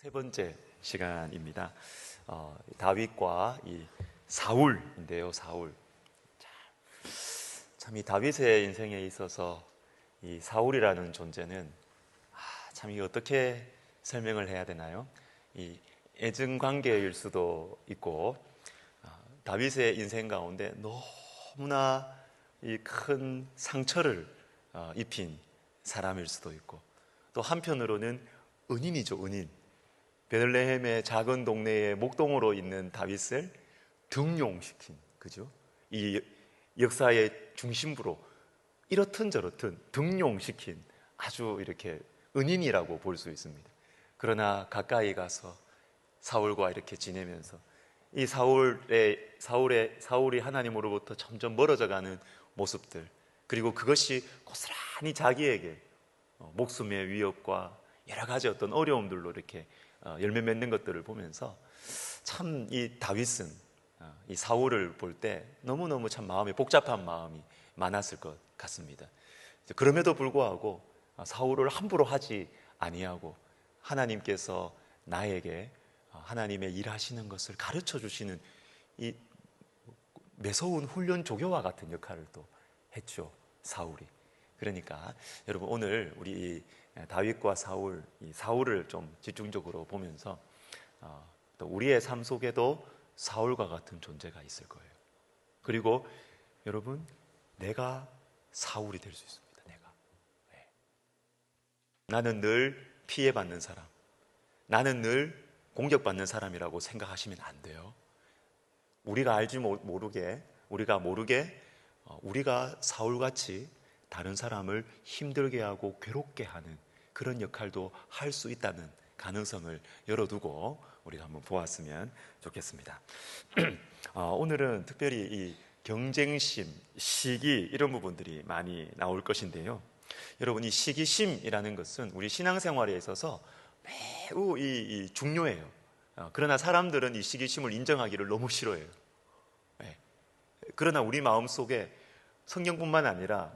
세 번째 시간입니다. 다윗과 이 사울인데요. 사울. 참 이 다윗의 인생에 있어서 이 사울이라는 존재는 참 이 어떻게 설명을 해야 되나요? 이 애증 관계일 수도 있고 다윗의 인생 가운데 너무나 이 큰 상처를 입힌 사람일 수도 있고 또 한편으로는 은인이죠, 은인. 베들레헴의 작은 동네의 목동으로 있는 다윗을 등용시킨, 그죠? 이 역사의 중심부로 이렇든 저렇든 등용시킨 아주 이렇게 은인이라고 볼 수 있습니다. 그러나 가까이 가서 사울과 이렇게 지내면서 이 사울이 하나님으로부터 점점 멀어져가는 모습들, 그리고 그것이 고스란히 자기에게 목숨의 위협과 여러 가지 어떤 어려움들로 이렇게 열매 맺는 것들을 보면서 참 이 다윗은 이 사울을 볼 때 너무너무 참 마음이 복잡한 마음이 많았을 것 같습니다. 그럼에도 불구하고 사울을 함부로 하지 아니하고 하나님께서 나에게 하나님의 일하시는 것을 가르쳐 주시는 이 매서운 훈련 조교와 같은 역할을 또 했죠, 사울이. 그러니까 여러분 오늘 우리 다윗과 사울, 이 사울을 좀 집중적으로 보면서 또 우리의 삶 속에도 사울과 같은 존재가 있을 거예요. 그리고 여러분, 내가 사울이 될 수 있습니다. 내가. 네. 나는 늘 피해받는 사람, 나는 늘 공격받는 사람이라고 생각하시면 안 돼요. 우리가 알지 모르게 우리가 사울같이 다른 사람을 힘들게 하고 괴롭게 하는 그런 역할도 할 수 있다는 가능성을 열어두고 우리가 한번 보았으면 좋겠습니다. 오늘은 특별히 이 경쟁심, 시기 이런 부분들이 많이 나올 것인데요. 여러분, 이 시기심이라는 것은 우리 신앙생활에 있어서 매우 중요해요. 그러나 사람들은 이 시기심을 인정하기를 너무 싫어해요. 네. 그러나 우리 마음 속에 성경뿐만 아니라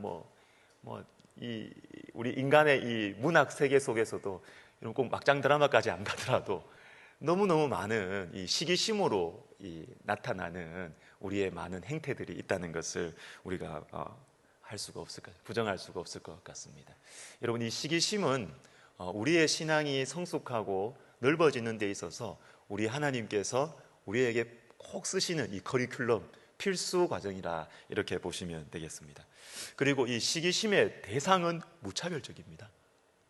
우리 인간의 이 문학 세계 속에서도 이런 꼭 막장 드라마까지 안 가더라도 너무너무 많은 이 시기심으로 나타나는 우리의 많은 행태들이 있다는 것을 우리가 부정할 수가 없을 것 같습니다. 여러분, 이 시기심은 우리의 신앙이 성숙하고 넓어지는 데 있어서 우리 하나님께서 우리에게 꼭 쓰시는 이 커리큘럼, 필수 과정이라 이렇게 보시면 되겠습니다. 그리고 이 시기심의 대상은 무차별적입니다.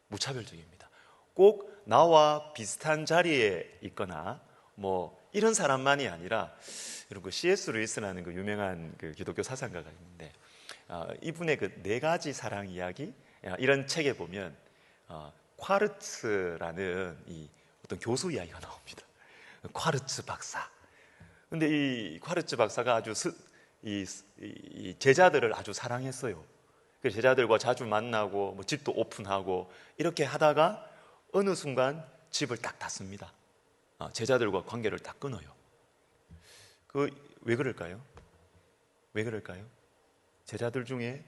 무차별적입니다. 꼭 나와 비슷한 자리에 있거나 이런 사람만이 아니라, 여러분, C.S. 루이스라는 그 유명한 그 기독교 사상가가 있는데 이분의 그 4가지 사랑 이야기, 이런 책에 보면 콰르츠라는 이 어떤 교수 이야기가 나옵니다. 콰르츠 박사. 근데 이 콰르츠 박사가 아주 이 제자들을 아주 사랑했어요. 그 제자들과 자주 만나고 집도 오픈하고 이렇게 하다가 어느 순간 집을 딱 닫습니다. 제자들과 관계를 딱 끊어요. 왜 그럴까요? 왜 그럴까요? 제자들 중에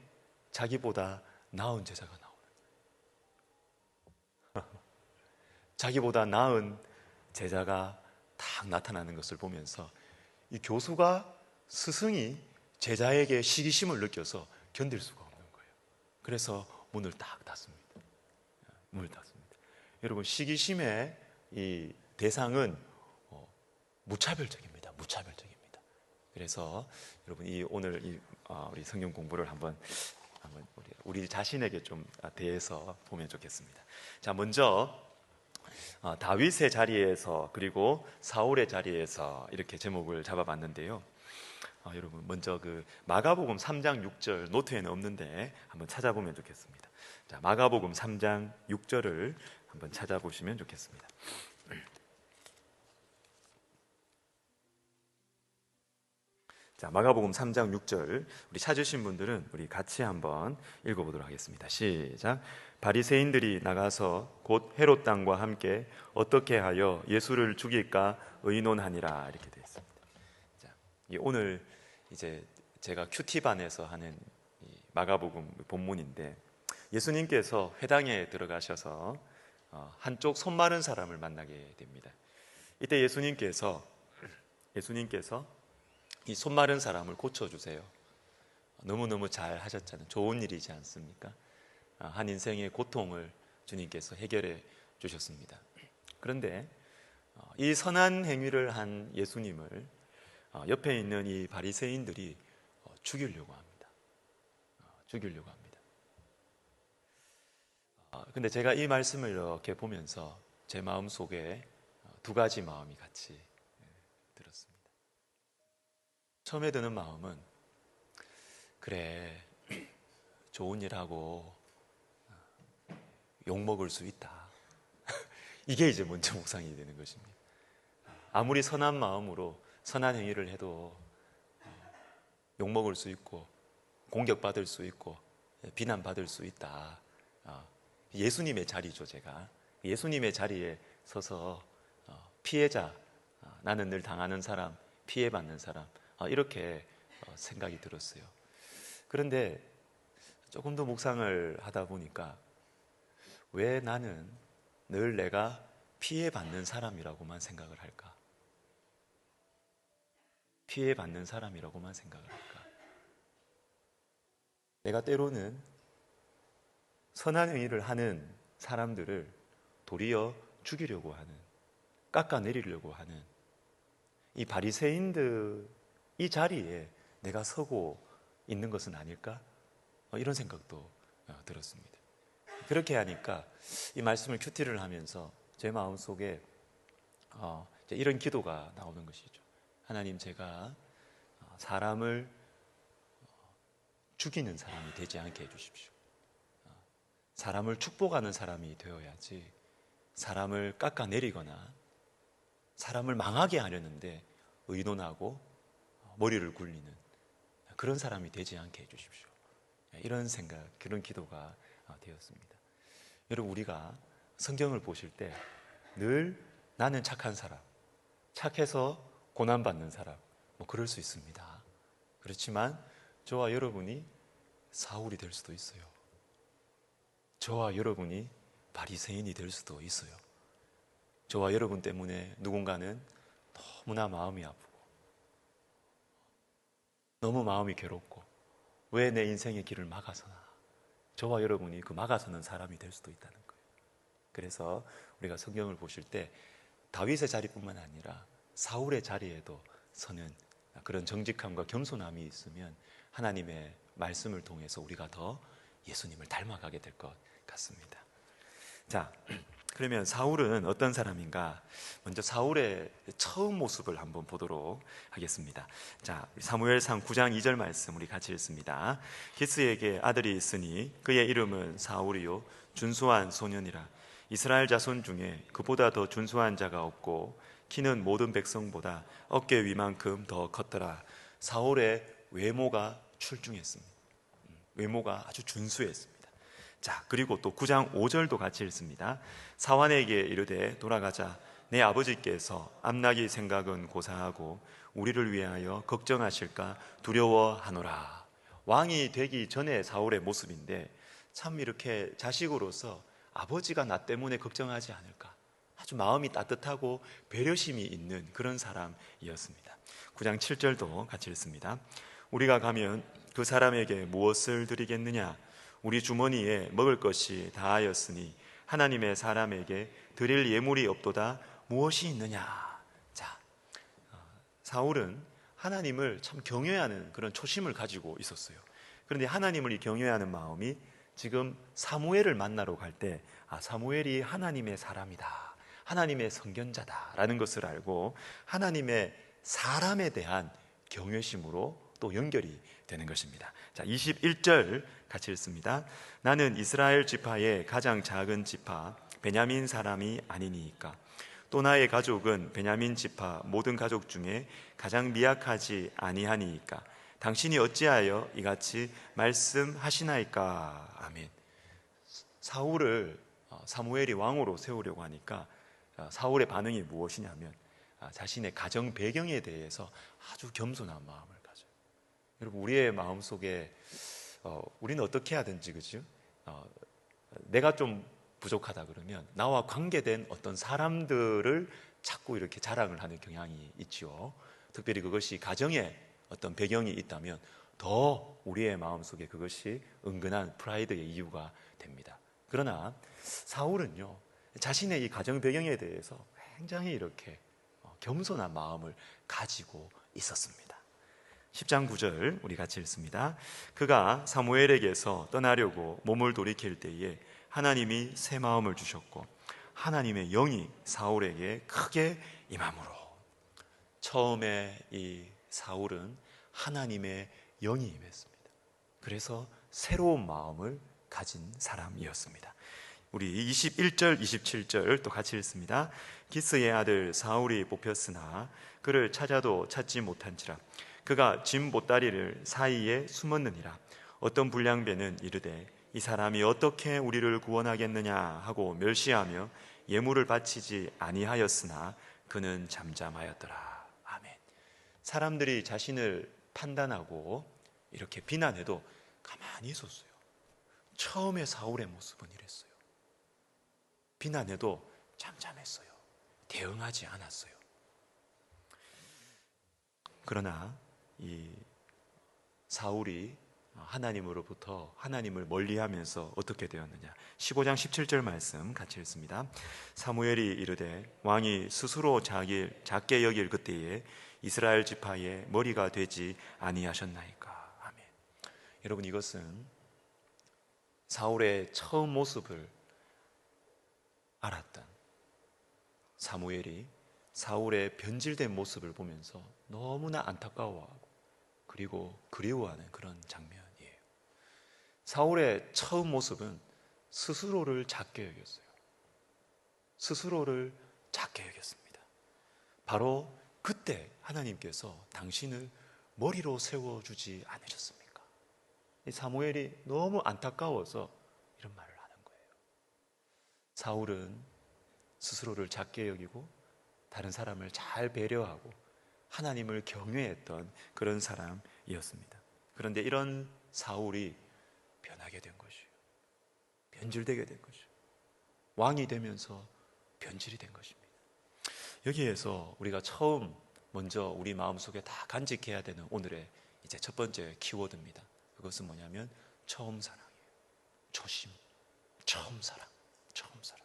자기보다 나은 제자가 나오는 자기보다 나은 제자가 딱 나타나는 것을 보면서 이 교수가, 스승이 제자에게 시기심을 느껴서 견딜 수가 없는 거예요. 그래서 문을 딱 닫습니다. 문을 닫습니다. 여러분, 시기심의 이 대상은 무차별적입니다. 무차별적입니다. 그래서 여러분, 오늘 우리 성경 공부를 한번 우리 자신에게 좀 대해서 보면 좋겠습니다. 자, 먼저 다윗의 자리에서 그리고 사울의 자리에서 이렇게 제목을 잡아봤는데요. 여러분, 먼저 그 마가복음 3장 6절, 노트에는 없는데 한번 찾아보면 좋겠습니다. 자, 마가복음 3장 6절을 한번 찾아보시면 좋겠습니다. 자, 마가복음 3장 6절, 우리 찾으신 분들은 우리 같이 한번 읽어보도록 하겠습니다. 시작. 바리새인들이 나가서 곧 헤롯 당과 함께 어떻게 하여 예수를 죽일까 의논하니라, 이렇게 되어 있습니다. 자, 오늘 이제 제가 큐티반에서 하는 마가복음 본문인데, 예수님께서 회당에 들어가셔서 한쪽 손 마른 사람을 만나게 됩니다. 이때 예수님께서 이 손 마른 사람을 고쳐주세요. 너무너무 잘 하셨잖아요. 좋은 일이지 않습니까? 한 인생의 고통을 주님께서 해결해 주셨습니다. 그런데 이 선한 행위를 한 예수님을 옆에 있는 이 바리새인들이 죽이려고 합니다. 죽이려고 합니다. 근데 제가 이 말씀을 이렇게 보면서 제 마음 속에 두 가지 마음이 같이 들었습니다. 처음에 드는 마음은, 그래, 좋은 일 하고 욕 먹을 수 있다. 이게 이제 먼저 묵상이 되는 것입니다. 아무리 선한 마음으로 선한 행위를 해도 욕 먹을 수 있고 공격받을 수 있고 비난받을 수 있다. 예수님의 자리죠. 제가 예수님의 자리에 서서 피해자, 나는 늘 당하는 사람, 피해받는 사람, 이렇게 생각이 들었어요. 그런데 조금 더 묵상을 하다 보니까, 왜 나는 늘 내가 피해받는 사람이라고만 생각을 할까? 피해받는 사람이라고만 생각을 할까? 내가 때로는 선한 행위를 하는 사람들을 도리어 죽이려고 하는, 깎아내리려고 하는 이 바리새인들 이 자리에 내가 서고 있는 것은 아닐까? 이런 생각도 들었습니다. 그렇게 하니까 이 말씀을 큐티를 하면서 제 마음속에 이런 기도가 나오는 것이죠. 하나님, 제가 사람을 죽이는 사람이 되지 않게 해주십시오. 사람을 축복하는 사람이 되어야지, 사람을 깎아내리거나 사람을 망하게 하려는데 의논하고 머리를 굴리는 그런 사람이 되지 않게 해주십시오. 이런 생각, 그런 기도가 되었습니다. 여러분, 우리가 성경을 보실 때 늘 나는 착한 사람, 착해서 고난받는 사람, 그럴 수 있습니다. 그렇지만 저와 여러분이 사울이 될 수도 있어요. 저와 여러분이 바리새인이 될 수도 있어요. 저와 여러분 때문에 누군가는 너무나 마음이 아프고 너무 마음이 괴롭고, 왜 내 인생의 길을 막아서나, 저와 여러분이 그 막아서는 사람이 될 수도 있다는 거예요. 그래서 우리가 성경을 보실 때 다윗의 자리뿐만 아니라 사울의 자리에도 서는 그런 정직함과 겸손함이 있으면 하나님의 말씀을 통해서 우리가 더 예수님을 닮아가게 될 것 같습니다. 자, 그러면 사울은 어떤 사람인가? 먼저 사울의 처음 모습을 한번 보도록 하겠습니다. 자, 사무엘상 9장 2절 말씀 우리 같이 읽습니다. 기스에게 아들이 있으니 그의 이름은 사울이요 준수한 소년이라. 이스라엘 자손 중에 그보다 더 준수한 자가 없고 키는 모든 백성보다 어깨 위만큼 더 컸더라. 사울의 외모가 출중했습니다. 외모가 아주 준수했습니다. 자, 그리고 또 9장 5절도 같이 읽습니다. 사환에게 이르되 돌아가자. 내 아버지께서 암나기 생각은 고사하고 우리를 위하여 걱정하실까 두려워하노라. 왕이 되기 전에 사울의 모습인데, 참 이렇게 자식으로서 아버지가 나 때문에 걱정하지 않을까, 아주 마음이 따뜻하고 배려심이 있는 그런 사람이었습니다. 9장 7절도 같이 읽습니다. 우리가 가면 그 사람에게 무엇을 드리겠느냐? 우리 주머니에 먹을 것이 다하였으니 하나님의 사람에게 드릴 예물이 없도다. 무엇이 있느냐? 자, 사울은 하나님을 참 경외하는 그런 초심을 가지고 있었어요. 그런데 하나님을 이 경외하는 마음이 지금 사무엘을 만나러 갈 때, 사무엘이 하나님의 사람이다, 하나님의 선견자다라는 것을 알고 하나님의 사람에 대한 경외심으로 또 연결이 되는 것입니다. 자, 21절 같이 읽습니다. 나는 이스라엘 지파의 가장 작은 지파 베냐민 사람이 아니니까 또 나의 가족은 베냐민 지파 모든 가족 중에 가장 미약하지 아니하니까 당신이 어찌하여 이같이 말씀하시나이까. 아멘. 사울을 사무엘이 왕으로 세우려고 하니까 사울의 반응이 무엇이냐면 자신의 가정 배경에 대해서 아주 겸손한 마음을 가져요. 여러분, 우리의 마음속에 우리는 어떻게 하든지, 그죠? 내가 좀 부족하다 그러면 나와 관계된 어떤 사람들을 자꾸 이렇게 자랑을 하는 경향이 있지요. 특별히 그것이 가정에 어떤 배경이 있다면 더 우리의 마음속에 그것이 은근한 프라이드의 이유가 됩니다. 그러나 사울은요, 자신의 이 가정 배경에 대해서 굉장히 이렇게 겸손한 마음을 가지고 있었습니다. 10장 9절 우리 같이 읽습니다. 그가 사무엘에게서 떠나려고 몸을 돌이킬 때에 하나님이 새 마음을 주셨고 하나님의 영이 사울에게 크게 임함으로. 처음에 이 사울은 하나님의 영이 임했습니다. 그래서 새로운 마음을 가진 사람이었습니다. 우리 21절, 27절 또 같이 읽습니다. 기스의 아들 사울이 뽑혔으나 그를 찾아도 찾지 못한지라. 그가 짐 보따리를 사이에 숨었느니라. 어떤 불량배는 이르되 이 사람이 어떻게 우리를 구원하겠느냐 하고 멸시하며 예물을 바치지 아니하였으나 그는 잠잠하였더라. 아멘. 사람들이 자신을 판단하고 이렇게 비난해도 가만히 있었어요. 처음에 사울의 모습은 이랬어요. 비난해도 잠잠했어요. 대응하지 않았어요. 그러나 이 사울이 하나님으로부터 하나님을 멀리하면서 어떻게 되었느냐. 15장 17절 말씀 같이 읽습니다. 사무엘이 이르되 왕이 스스로 작게 여길 그때에 이스라엘 지파의 머리가 되지 아니하셨나이까. 아멘. 여러분, 이것은 사울의 처음 모습을 알았던 사무엘이 사울의 변질된 모습을 보면서 너무나 안타까워하고 그리고 그리워하는 그런 장면이에요. 사울의 처음 모습은 스스로를 작게 여겼어요. 스스로를 작게 여겼습니다. 바로 그때 하나님께서 당신을 머리로 세워주지 않으셨습니까? 이 사무엘이 너무 안타까워서 이런 말을 하는 거예요. 사울은 스스로를 작게 여기고 다른 사람을 잘 배려하고 하나님을 경외했던 그런 사람이었습니다. 그런데 이런 사울이 변하게 된 것이에요. 변질되게 된 것이에요. 왕이 되면서 변질이 된 것입니다. 여기에서 우리가 처음 먼저 우리 마음속에 다 간직해야 되는 오늘의 이제 첫 번째 키워드입니다. 그것은 뭐냐면 처음 사랑이에요. 초심, 처음 사랑, 처음 사랑.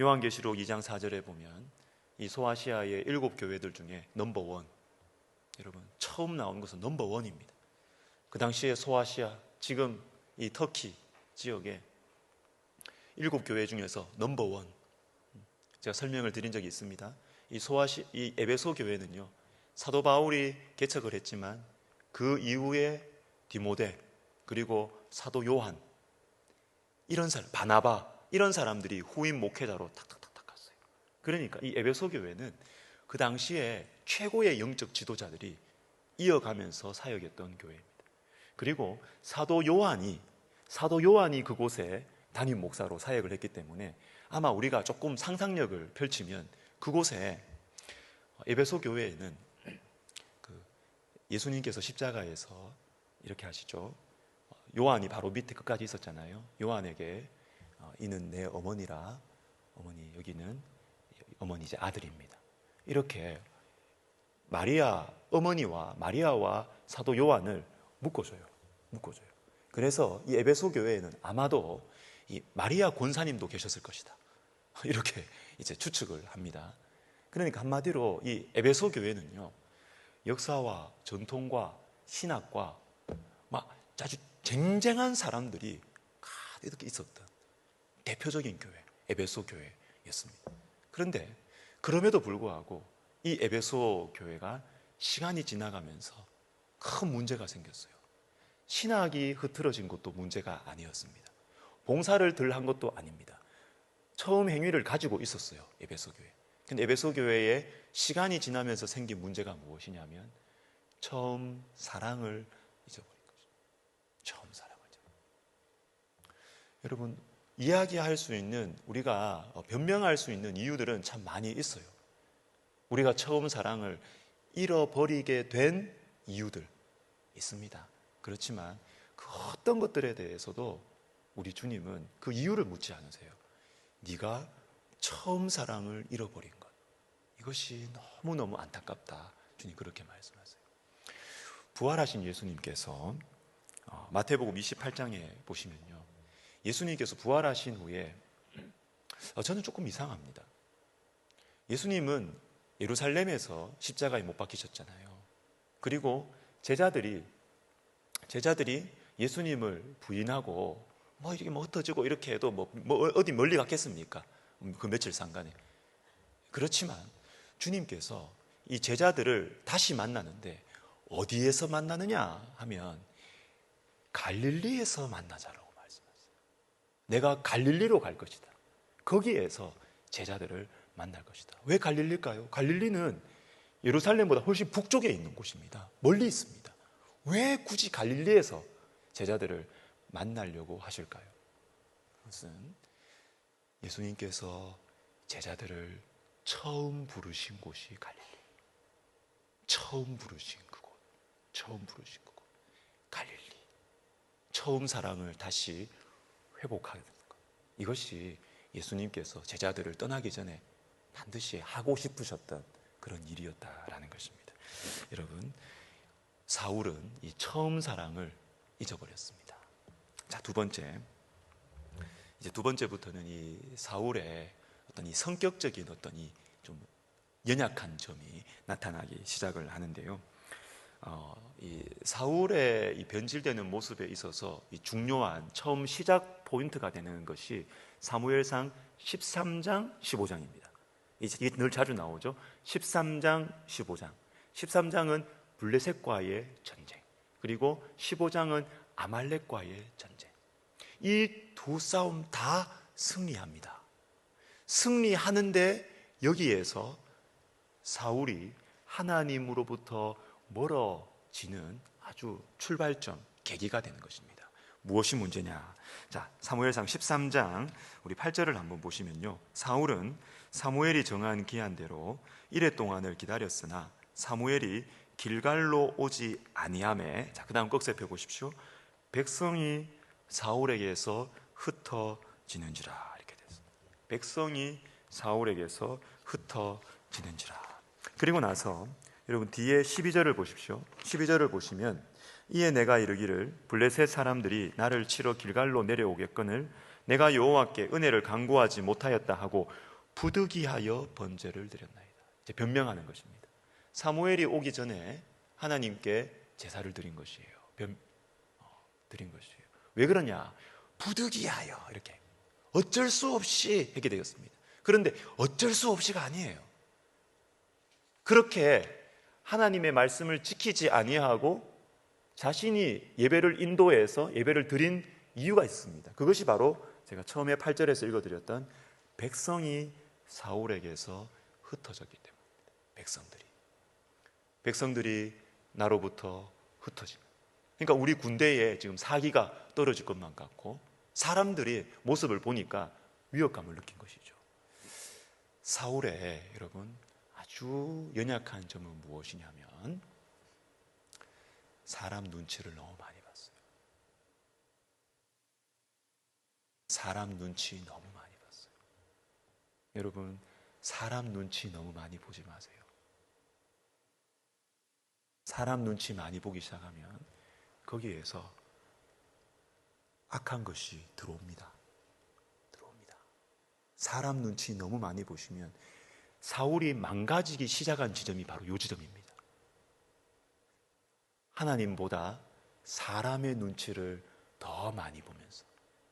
요한계시록 2장 4절에 보면 이 소아시아의 7 교회들 중에 넘버원, 여러분 처음 나온 것은 넘버원입니다. 그 당시에 소아시아, 지금 이 터키 지역에 7 교회 중에서 넘버원, 제가 설명을 드린 적이 있습니다. 이 에베소 교회는요, 사도 바울이 개척을 했지만 그 이후에 디모데 그리고 사도 요한, 이런 사람, 바나바, 이런 사람들이 후임 목회자로 탁탁탁탁 갔어요. 그러니까 이 에베소 교회는 그 당시에 최고의 영적 지도자들이 이어가면서 사역했던 교회입니다. 그리고 사도 요한이 그곳에 담임 목사로 사역을 했기 때문에 아마 우리가 조금 상상력을 펼치면 그곳에 에베소 교회에는 예수님께서 십자가에서 이렇게 하시죠. 요한이 바로 밑에 끝까지 있었잖아요. 요한에게 이는 내 어머니라, 어머니, 여기는 어머니 이제 아들입니다. 이렇게 마리아 어머니와 마리아와 사도 요한을 묶어줘요. 그래서 이 에베소 교회에는 아마도 이 마리아 권사님도 계셨을 것이다. 이렇게 이제 추측을 합니다. 그러니까 한마디로 이 에베소 교회는요, 역사와 전통과 신학과 막 아주 쟁쟁한 사람들이 가득 있었던 대표적인 교회, 에베소 교회였습니다. 그런데 그럼에도 불구하고 이 에베소 교회가 시간이 지나가면서 큰 문제가 생겼어요. 신학이 흐트러진 것도 문제가 아니었습니다. 봉사를 덜 한 것도 아닙니다. 처음 행위를 가지고 있었어요, 에베소 교회. 근데 에베소 교회에 시간이 지나면서 생긴 문제가 무엇이냐면 처음 사랑을 잊어버린 거죠. 처음 사랑을 잊어버린 거죠. 여러분, 이야기할 수 있는, 우리가 변명할 수 있는 이유들은 참 많이 있어요. 우리가 처음 사랑을 잃어버리게 된 이유들 있습니다. 그렇지만 그 어떤 것들에 대해서도 우리 주님은 그 이유를 묻지 않으세요. 네가 처음 사랑을 잃어버린 것, 이것이 너무너무 안타깝다. 주님 그렇게 말씀하세요. 부활하신 예수님께서 마태복음 28장에 보시면요, 예수님께서 부활하신 후에 저는 조금 이상합니다. 예수님은 예루살렘에서 십자가에 못 박히셨잖아요. 그리고 제자들이 예수님을 부인하고 이렇게 흩어지고 이렇게 해도 어디 멀리 갔겠습니까? 그 며칠 상간에. 그렇지만 주님께서 이 제자들을 다시 만나는데 어디에서 만나느냐 하면 갈릴리에서 만나자라고 말씀하세요. 내가 갈릴리로 갈 것이다. 거기에서 제자들을 만날 것이다. 왜 갈릴리일까요? 갈릴리는 예루살렘보다 훨씬 북쪽에 있는 곳입니다. 멀리 있습니다. 왜 굳이 갈릴리에서 제자들을 만나려고 하실까요? 그것은 예수님께서 제자들을 처음 부르신 곳이 갈릴리. 처음 부르신 그곳. 갈릴리. 처음 사랑을 다시 회복하는 것. 이것이 예수님께서 제자들을 떠나기 전에 반드시 하고 싶으셨던 그런 일이었다라는 것입니다. 여러분, 사울은 이 처음 사랑을 잊어버렸습니다. 자, 두 번째부터는 이 사울의 어떤 이 성격적인 어떤 이 좀 연약한 점이 나타나기 시작을 하는데요. 이 사울의 이 변질되는 모습에 있어서 이 중요한 처음 시작 포인트가 되는 것이 사무엘상 13장, 15장입니다. 이게 늘 자주 나오죠. 13장, 15장. 13장은 블레셋과의 전쟁, 그리고 15장은 아말렉과의 전쟁. 이 두 싸움 다 승리합니다. 승리하는데 여기에서 사울이 하나님으로부터 멀어지는 아주 출발점, 계기가 되는 것입니다. 무엇이 문제냐? 자, 사무엘상 13장 우리 8절을 한번 보시면요, 사울은 사무엘이 정한 기한대로 이레 동안을 기다렸으나 사무엘이 길갈로 오지 아니하매, 자, 그 다음 꺽쇠 펴보십시오. 백성이 사울에게서 흩어지는지라, 이렇게 됐습니다. 백성이 사울에게서 흩어지는지라. 그리고 나서 여러분 뒤에 12절을 보십시오. 12절을 보시면 이에 내가 이르기를 블레셋 사람들이 나를 치러 길갈로 내려오겠거늘 내가 여호와께 은혜를 간구하지 못하였다 하고 부득이하여 번제를 드렸나이다. 이제 변명하는 것입니다. 사무엘이 오기 전에 하나님께 제사를 드린 것이에요. 드린 것이에요. 왜 그러냐? 부득이하여, 이렇게 어쩔 수 없이 하게 되었습니다. 그런데 어쩔 수 없이가 아니에요. 그렇게 하나님의 말씀을 지키지 아니하고 자신이 예배를 인도해서 예배를 드린 이유가 있습니다. 그것이 바로 제가 처음에 8절에서 읽어드렸던 백성이 사울에게서 흩어졌기 때문입니다. 백성들이 나로부터 흩어집니다. 그러니까 우리 군대에 지금 사기가 떨어질 것만 같고 사람들이 모습을 보니까 위협감을 느낀 것이죠. 사울의 여러분 아주 연약한 점은 무엇이냐면 사람 눈치를 너무 많이 봤어요. 사람 눈치 너무 많이 봤어요. 여러분, 사람 눈치 너무 많이 보지 마세요. 사람 눈치 많이 보기 시작하면 거기에서 악한 것이 들어옵니다. 사람 눈치 너무 많이 보시면 사울이 망가지기 시작한 지점이 바로 이 지점입니다. 하나님보다 사람의 눈치를 더 많이 보면서,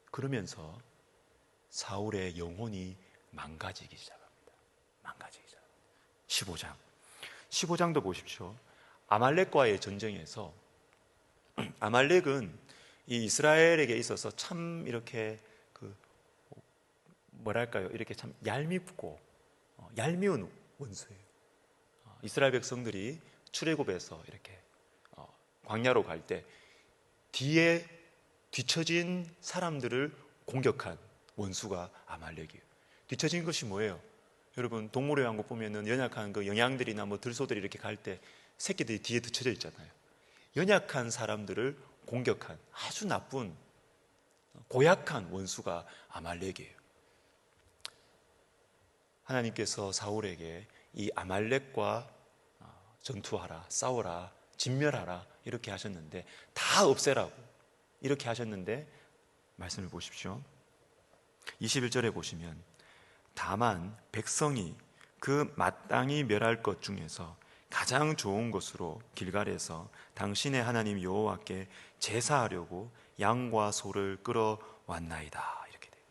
그러면서 사울의 영혼이 망가지기 시작합니다. 15장도 보십시오. 아말렉과의 전쟁에서 아말렉은 이 이스라엘에게 있어서 참 이렇게 이렇게 참 얄밉고 얄미운 원수예요. 이스라엘 백성들이 출애굽에서 이렇게 광야로 갈 때 뒤에 뒤처진 사람들을 공격한 원수가 아말렉이에요. 뒤처진 것이 뭐예요? 여러분, 동물의 왕국 보면은 연약한 그 영양들이나 들소들이 이렇게 갈 때 새끼들이 뒤에 뒤처져 있잖아요. 연약한 사람들을 공격한 아주 나쁜 고약한 원수가 아말렉이에요. 하나님께서 사울에게 이 아말렉과 전투하라, 싸워라, 진멸하라 이렇게 하셨는데, 다 없애라고 이렇게 하셨는데, 말씀을 보십시오. 21절에 보시면 다만 백성이 그 마땅히 멸할 것 중에서 가장 좋은 것으로 길갈에서 당신의 하나님 여호와께 제사하려고 양과 소를 끌어왔나이다. 이렇게 돼요.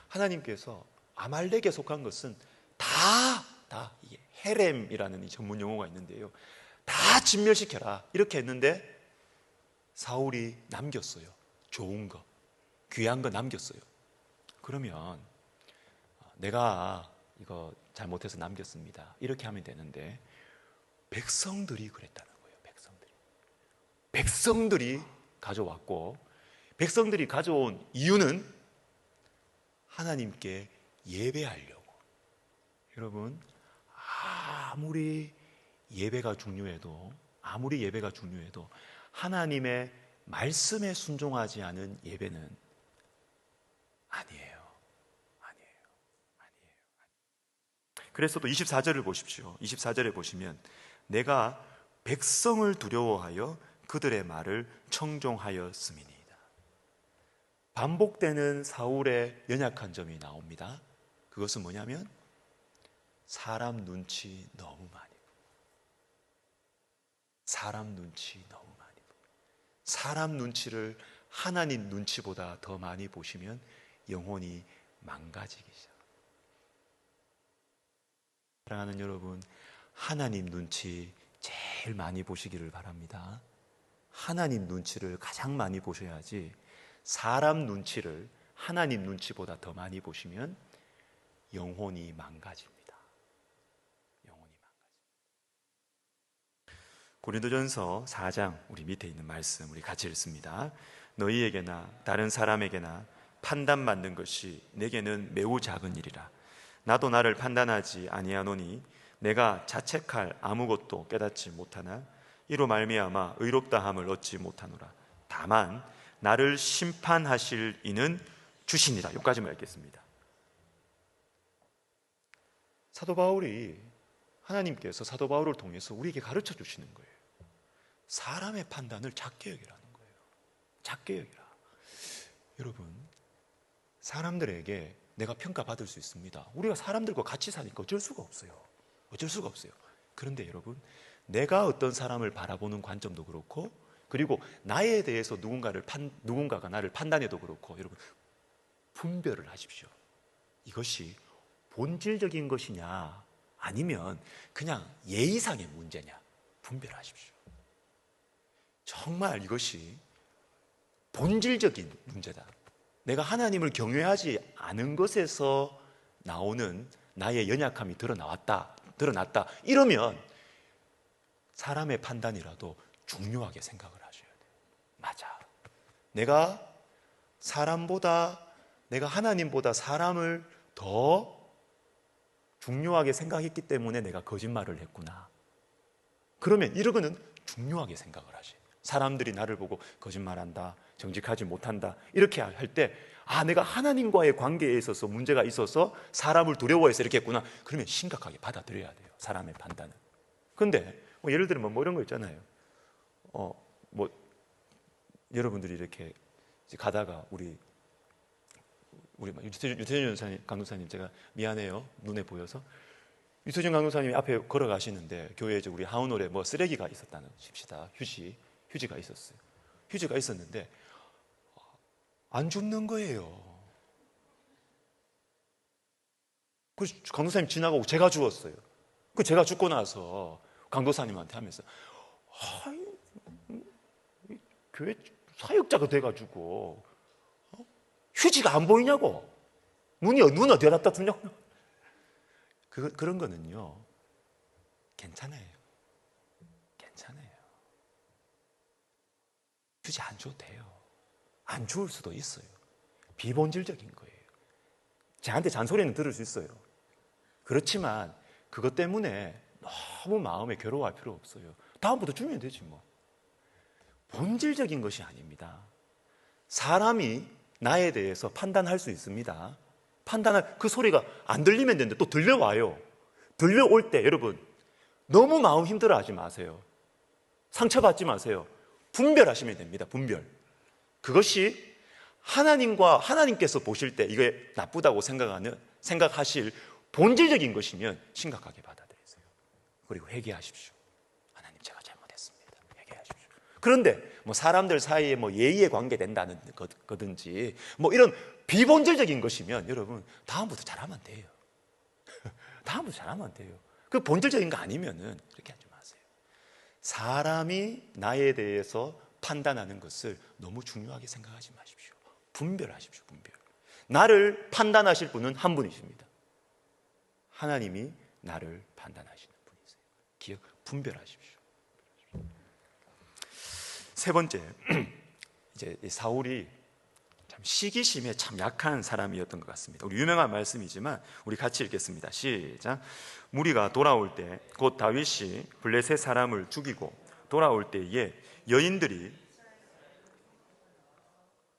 하나님께서 아말렉에 속한 것은 다 이게 헤렘이라는 이 전문 용어가 있는데요, 다 진멸시켜라 이렇게 했는데 사울이 남겼어요. 좋은 거, 귀한 거 남겼어요. 그러면 내가 이거 잘못해서 남겼습니다 이렇게 하면 되는데, 백성들이 그랬다는 거예요. 백성들이 가져왔고, 백성들이 가져온 이유는 하나님께 예배하려고. 여러분, 아무리 예배가 중요해도 하나님의 말씀에 순종하지 않은 예배는 아니에요. 그래서 또 24절을 보십시오. 24절에 보시면 내가 백성을 두려워하여 그들의 말을 청종하였음이니이다. 반복되는 사울의 연약한 점이 나옵니다. 그것은 뭐냐면 사람 눈치 너무 많이 보고, 사람 눈치를 하나님 눈치보다 더 많이 보시면 영혼이 망가지기 시작합니다. 사랑하는 여러분, 하나님 눈치 제일 많이 보시기를 바랍니다. 하나님 눈치를 가장 많이 보셔야지, 사람 눈치를 하나님 눈치보다 더 많이 보시면 영혼이 망가집니다. 고린도전서 4장 우리 밑에 있는 말씀 우리 같이 읽습니다. 너희에게나 다른 사람에게나 판단받는 것이 내게는 매우 작은 일이라. 나도 나를 판단하지 아니하노니 내가 자책할 아무것도 깨닫지 못하나 이로 말미암아 의롭다함을 얻지 못하노라. 다만 나를 심판하실 이는 주시니라. 여기까지만 읽겠습니다. 사도 바울이, 하나님께서 사도 바울을 통해서 우리에게 가르쳐 주시는 거예요. 사람의 판단을 작게 여기라는 거예요. 작게 여기라. 여러분, 사람들에게 내가 평가받을 수 있습니다. 우리가 사람들과 같이 사니까 어쩔 수가 없어요. 그런데 여러분, 내가 어떤 사람을 바라보는 관점도 그렇고, 그리고 나에 대해서 누군가가 나를 판단해도 그렇고, 여러분, 분별을 하십시오. 이것이 본질적인 것이냐 아니면 그냥 예의상의 문제냐, 분별하십시오. 정말 이것이 본질적인 문제다. 내가 하나님을 경외하지 않은 것에서 나오는 나의 연약함이 드러났다. 이러면 사람의 판단이라도 중요하게 생각을 하셔야 돼요. 맞아. 내가 하나님보다 사람을 더 중요하게 생각했기 때문에 내가 거짓말을 했구나. 그러면 이러고는 중요하게 생각을 하셔요. 사람들이 나를 보고 거짓말한다, 정직하지 못한다 이렇게 할 때, 내가 하나님과의 관계에 있어서 문제가 있어서 사람을 두려워해서 이렇게 했구나. 그러면 심각하게 받아들여야 돼요, 사람의 판단은. 그런데 예를 들면 뭐 이런 거 있잖아요. 여러분들이 이렇게 가다가 우리 유태준 강도사님, 제가 미안해요, 눈에 보여서. 유태준 강도사님이 앞에 걸어가시는데 교회에 우리 하운홀에 쓰레기가 있었다는 칩시다. 휴지가 있었어요. 휴지가 있었는데 안 줍는 거예요. 그래서 강도사님 지나가고 제가 주웠어요. 제가 죽고 나서 강도사님한테 하면서 교회 사역자가 돼가지고 휴지가 안 보이냐고, 눈 어디다 갖다 주냐고. 그런 거는요, 괜찮아요. 휴지 안 줘도 돼요. 안 주울 수도 있어요. 비본질적인 거예요. 저한테 잔소리는 들을 수 있어요. 그렇지만 그것 때문에 너무 마음에 괴로워할 필요 없어요. 다음부터 주면 되지 뭐. 본질적인 것이 아닙니다. 사람이 나에 대해서 판단할 수 있습니다. 판단할 그 소리가 안 들리면 되는데 또 들려와요. 들려올 때 여러분 너무 마음 힘들어하지 마세요. 상처받지 마세요. 분별하시면 됩니다. 분별. 그것이 하나님께서 보실 때 이게 나쁘다고 생각하실 본질적인 것이면 심각하게 받아들이세요. 그리고 회개하십시오. 하나님, 제가 잘못했습니다. 회개하십시오. 그런데 뭐 사람들 사이에 뭐 예의에 관계된다는 거든지 뭐 이런 비본질적인 것이면 여러분 다음부터 잘하면 돼요. 다음부터 잘하면 돼요. 그 본질적인 거 아니면은 그렇게 하지 마세요. 사람이 나에 대해서 판단하는 것을 너무 중요하게 생각하지 마십시오. 분별하십시오. 분별. 나를 판단하실 분은 한 분이십니다. 하나님이 나를 판단하시는 분이세요. 분별하십시오. 세 번째, 이제 사울이 참 시기심에 참 약한 사람이었던 것 같습니다. 우리 유명한 말씀이지만 우리 같이 읽겠습니다. 시작. 무리가 돌아올 때 곧 다윗이 블레셋 사람을 죽이고 돌아올 때에 여인들이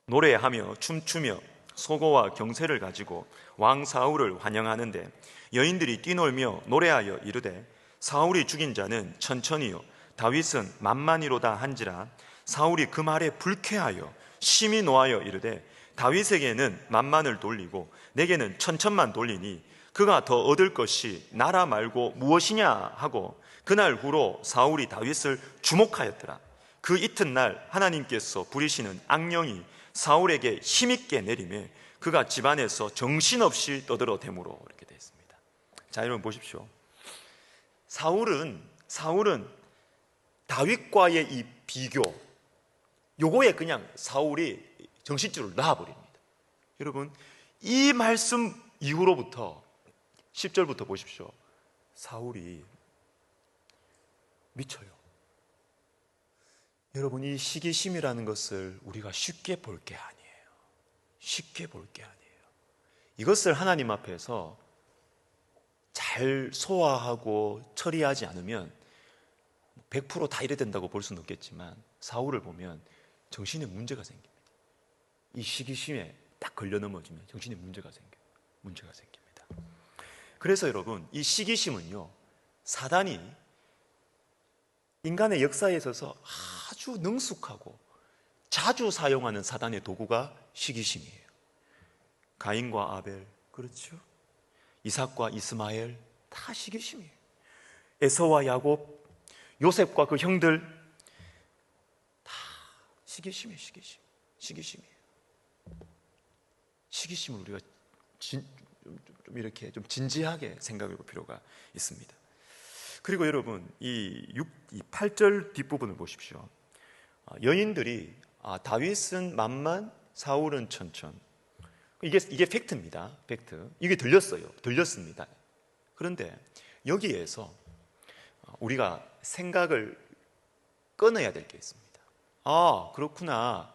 노래하며 춤추며 소고와 경쇠를 가지고 왕 사울을 환영하는데 여인들이 뛰놀며 노래하여 이르되 사울이 죽인 자는 천천히요 다윗은 만만히로다 한지라 사울이 그 말에 불쾌하여 심히 노하여 이르되 다윗에게는 만만을 돌리고 내게는 천천만 돌리니 그가 더 얻을 것이 나라 말고 무엇이냐 하고 그날 후로 사울이 다윗을 주목하였더라. 그 이튿날 하나님께서 부리시는 악령이 사울에게 힘있게 내리매 그가 집안에서 정신없이 떠들어대므로 이렇게 되어 있습니다. 자, 여러분 보십시오. 사울은 다윗과의 이 비교, 요거에 그냥 사울이 정신줄을 놔버립니다. 여러분, 이 말씀 이후로부터 10절부터 보십시오. 사울이 미쳐요. 여러분, 이 시기심이라는 것을 우리가 쉽게 볼 게 아니에요. 쉽게 볼 게 아니에요. 이것을 하나님 앞에서 잘 소화하고 처리하지 않으면 100% 다 이래 된다고 볼 수는 없겠지만 사울을 보면 정신에 문제가 생깁니다. 이 시기심에 딱 걸려 넘어지면 정신에 문제가 생깁니다. 그래서 여러분, 이 시기심은요, 사단이 인간의 역사에 있어서 아주 능숙하고 자주 사용하는 사단의 도구가 시기심이에요. 가인과 아벨, 그렇죠? 이삭과 이스마엘, 다 시기심이에요. 에서와 야곱, 요셉과 그 형들, 다 시기심이에요. 시기심이에요. 시기심을 우리가 좀 이렇게 좀 진지하게 생각해 볼 필요가 있습니다. 그리고 여러분, 이 8절 뒷부분을 보십시오. 여인들이 다윗은 만만, 사울은 천천. 이게 팩트입니다. 팩트. 이게 들렸습니다. 그런데 여기에서 우리가 생각을 끊어야 될 게 있습니다. 그렇구나.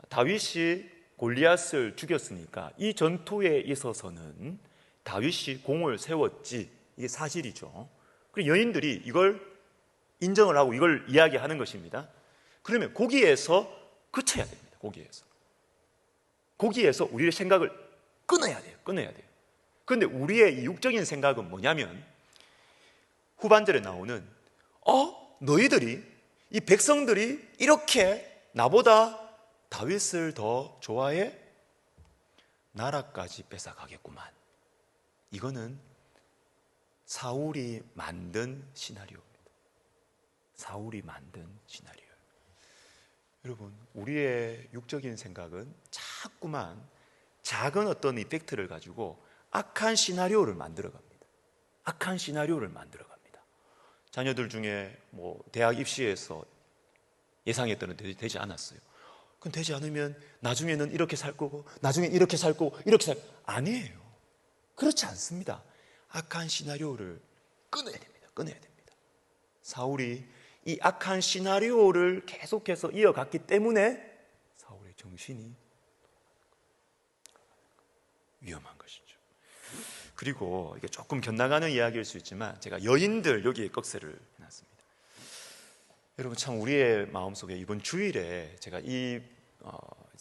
다윗이 골리앗을 죽였으니까 이 전투에 있어서는 다윗이 공을 세웠지. 이게 사실이죠. 그리고 여인들이 이걸 인정을 하고 이걸 이야기하는 것입니다. 그러면 거기에서 그쳐야 됩니다. 거기에서 우리의 생각을 끊어야 돼요. 그런데 우리의 이 육적인 생각은 뭐냐면 후반절에 나오는 너희들이, 이 백성들이 이렇게 나보다 다윗을 더 좋아해? 나라까지 뺏어가겠구만. 이거는 사울이 만든 시나리오입니다. 여러분, 우리의 육적인 생각은 자꾸만 작은 어떤 이펙트를 가지고 악한 시나리오를 만들어 갑니다. 자녀들 중에 뭐 대학 입시에서 예상했던 데 되지 않았어요. 그럼 되지 않으면 나중에는 이렇게 살 거고, 나중에 이렇게 살 거고, 아니에요. 그렇지 않습니다. 악한 시나리오를 끊어야 됩니다. 사울이 이 악한 시나리오를 계속해서 이어갔기 때문에 사울의 정신이 위험한 것이죠. 그리고 이게 조금 곁나가는 이야기일 수 있지만 제가 여인들 여기에 꺽쇠를 해놨습니다. 여러분, 참 우리의 마음속에 이번 주일에 제가 이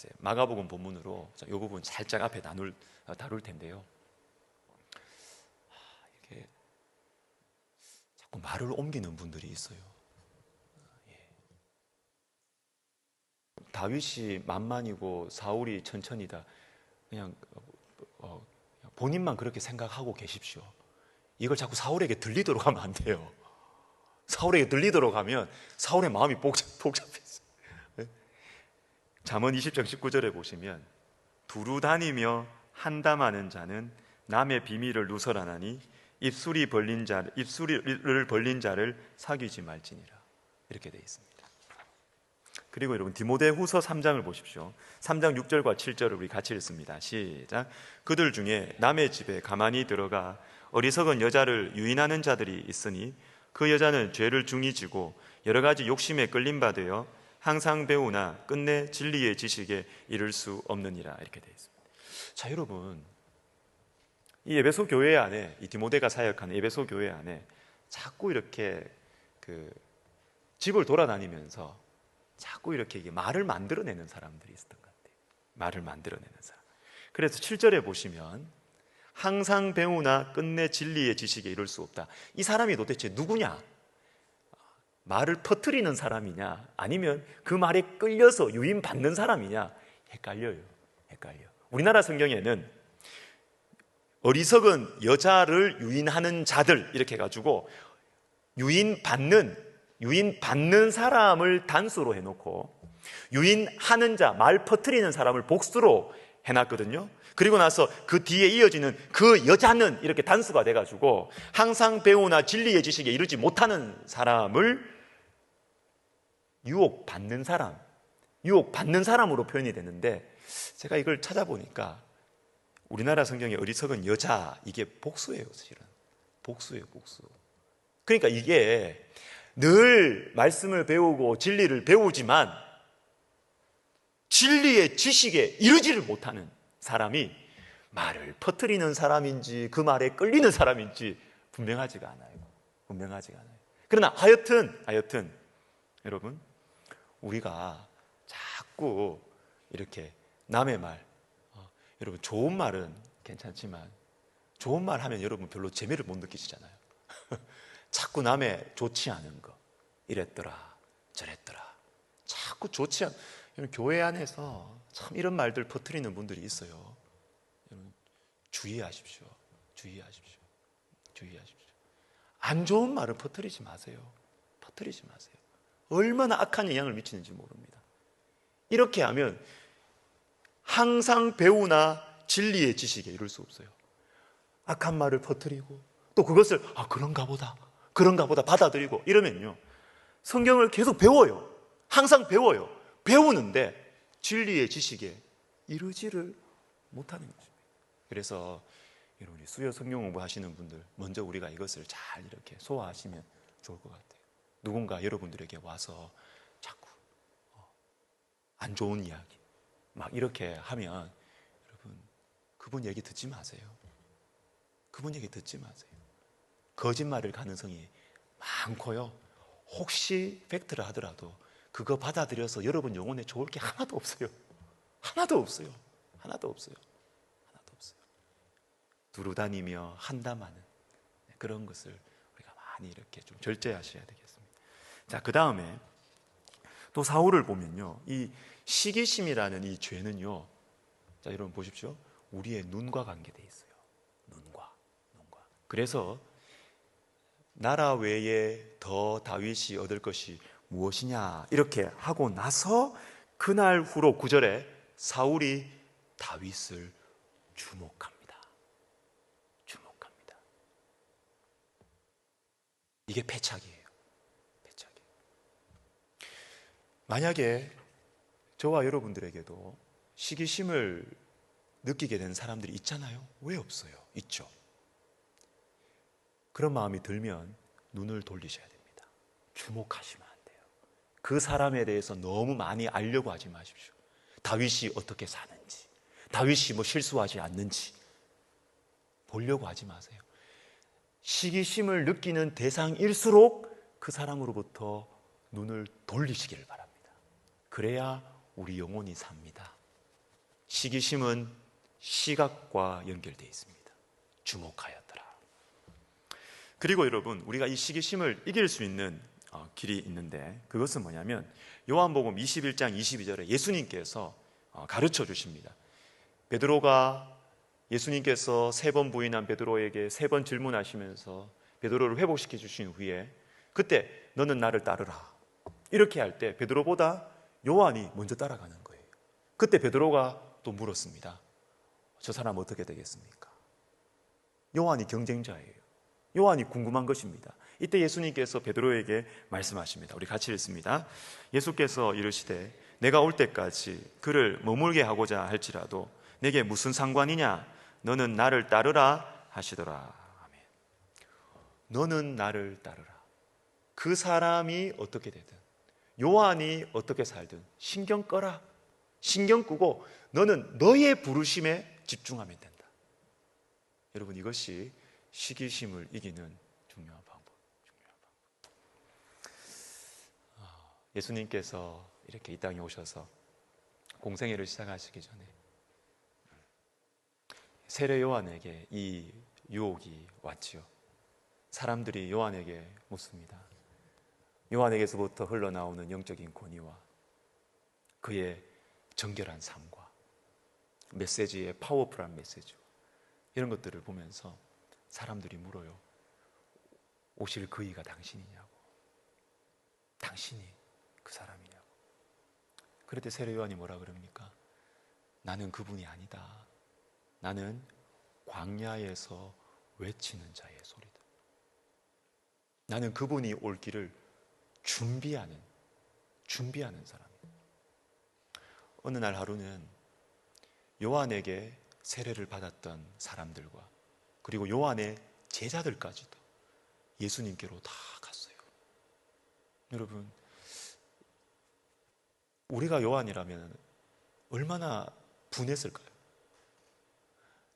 이제 마가복음 본문으로 이 부분 살짝 앞에 다룰 텐데요. 이렇게 자꾸 말을 옮기는 분들이 있어요. 다윗이 만만이고 사울이 천천히다. 그냥 본인만 그렇게 생각하고 계십시오. 이걸 자꾸 사울에게 들리도록 하면 안 돼요. 사울에게 들리도록 하면 사울의 마음이 복잡해져요. 잠언 20장 19절에 보시면 두루 다니며 한담하는 자는 남의 비밀을 누설하나니 입술을 벌린 자를 사귀지 말지니라. 이렇게 되어 있습니다. 그리고 여러분 디모데후서 3장을 보십시오. 3장 6절과 7절을 우리 같이 읽습니다. 시작. 그들 중에 남의 집에 가만히 들어가 어리석은 여자를 유인하는 자들이 있으니 그 여자는 죄를 중히 지고 여러 가지 욕심에 끌림바 되어 항상 배우나 끝내 진리의 지식에 이를 수 없느니라. 이렇게 되어 있습니다. 자, 여러분, 이 에베소 교회 안에, 이 디모데가 사역하는 에베소 교회 안에 자꾸 이렇게 집을 돌아다니면서 자꾸 이렇게 말을 만들어내는 사람들이 있었던 것 같아요. 말을 만들어내는 사람. 그래서 7절에 보시면 항상 배우나 끝내 진리의 지식에 이를 수 없다. 이 사람이 도대체 누구냐? 말을 퍼뜨리는 사람이냐? 아니면 그 말에 끌려서 유인받는 사람이냐? 헷갈려요. 우리나라 성경에는 어리석은 여자를 유인하는 자들 이렇게 해가지고 유인받는 사람을 단수로 해놓고 유인하는 자, 말 퍼뜨리는 사람을 복수로 해놨거든요. 그리고 나서 그 뒤에 이어지는 그 여자는 이렇게 단수가 돼가지고 항상 배우나 진리의 지식에 이르지 못하는 사람을 유혹받는 사람으로 표현이 되는데, 제가 이걸 찾아보니까 우리나라 성경에 어리석은 여자, 이게 복수예요. 사실은 복수. 그러니까 이게 늘 말씀을 배우고 진리를 배우지만 진리의 지식에 이르지를 못하는 사람이 말을 퍼뜨리는 사람인지 그 말에 끌리는 사람인지 분명하지가 않아요. 그러나 하여튼 여러분, 우리가 자꾸 이렇게 남의 말, 여러분 좋은 말은 괜찮지만 좋은 말 하면 여러분 별로 재미를 못 느끼시잖아요. 자꾸 남의 좋지 않은 거, 이랬더라 저랬더라, 자꾸 좋지 않은, 교회 안에서 참 이런 말들 퍼뜨리는 분들이 있어요. 여러분 주의하십시오. 안 좋은 말을 퍼뜨리지 마세요. 얼마나 악한 영향을 미치는지 모릅니다. 이렇게 하면 항상 배우나 진리의 지식에 이를 수 없어요. 악한 말을 퍼뜨리고 또 그것을 그런가 보다 받아들이고 이러면요, 성경을 계속 배워요. 항상 배우는데 진리의 지식에 이르지를 못하는 것입니다. 그래서 여러분, 수요 성경 공부하시는 분들, 먼저 우리가 이것을 잘 이렇게 소화하시면 좋을 것 같아요. 누군가 여러분들에게 와서 자꾸 안 좋은 이야기 막 이렇게 하면 여러분, 그분 얘기 듣지 마세요. 거짓말일 가능성이 많고요. 혹시 팩트를 하더라도 그거 받아들여서 여러분 영혼에 좋을 게 하나도 없어요. 두루 다니며 한담하는 그런 것을 우리가 많이 이렇게 좀 절제하셔야 되겠습니다. 자, 그 다음에 또 사울을 보면요, 이 시기심이라는 이 죄는요, 자, 여러분 보십시오. 우리의 눈과 관계되어 있어요. 눈과. 그래서 나라 외에 더 다윗이 얻을 것이 무엇이냐 이렇게 하고 나서 그날 후로 9절에 사울이 다윗을 주목합니다. 이게 패착이에요. 만약에 저와 여러분들에게도 시기심을 느끼게 되는 사람들이 있잖아요. 왜 없어요? 있죠. 그런 마음이 들면 눈을 돌리셔야 됩니다. 주목하시면 안 돼요. 그 사람에 대해서 너무 많이 알려고 하지 마십시오. 다윗이 어떻게 사는지, 다윗이 뭐 실수하지 않는지 보려고 하지 마세요. 시기심을 느끼는 대상일수록 그 사람으로부터 눈을 돌리시기를 바랍니다. 그래야 우리 영혼이 삽니다. 시기심은 시각과 연결되어 있습니다. 주목하였더라. 그리고 여러분, 우리가 이 시기심을 이길 수 있는 길이 있는데, 그것은 뭐냐면 요한복음 21장 22절에 예수님께서 가르쳐 주십니다. 베드로가 예수님께서 3번 부인한 베드로에게 3번 질문하시면서 베드로를 회복시켜 주신 후에, 그때 너는 나를 따르라 이렇게 할 때 베드로보다 요한이 먼저 따라가는 거예요. 그때 베드로가 또 물었습니다. 저 사람 어떻게 되겠습니까? 요한이 경쟁자예요. 요한이 궁금한 것입니다. 이때 예수님께서 베드로에게 말씀하십니다. 우리 같이 읽습니다. 예수께서 이르시되 내가 올 때까지 그를 머물게 하고자 할지라도 내게 무슨 상관이냐? 너는 나를 따르라 하시더라. 아멘. 너는 나를 따르라. 그 사람이 어떻게 되든, 요한이 어떻게 살든 신경 꺼라. 신경 끄고 너는 너의 부르심에 집중하면 된다. 여러분, 이것이 시기심을 이기는 중요한 방법. 예수님께서 이렇게 이 땅에 오셔서 공생애를 시작하시기 전에 세례 요한에게 이 유혹이 왔지요. 사람들이 요한에게 묻습니다. 요한에게서부터 흘러나오는 영적인 권위와 그의 정결한 삶과 메시지의 파워풀한 메시지, 이런 것들을 보면서 사람들이 물어요. 오실 그이가 당신이냐고. 당신이 그 사람이냐고. 그럴 때 세례 요한이 뭐라 그럽니까? 나는 그분이 아니다. 나는 광야에서 외치는 자의 소리다. 나는 그분이 올 길을 준비하는 사람이다. 어느 날 하루는 요한에게 세례를 받았던 사람들과 그리고 요한의 제자들까지도 예수님께로 다 갔어요. 여러분, 우리가 요한이라면 얼마나 분했을까요?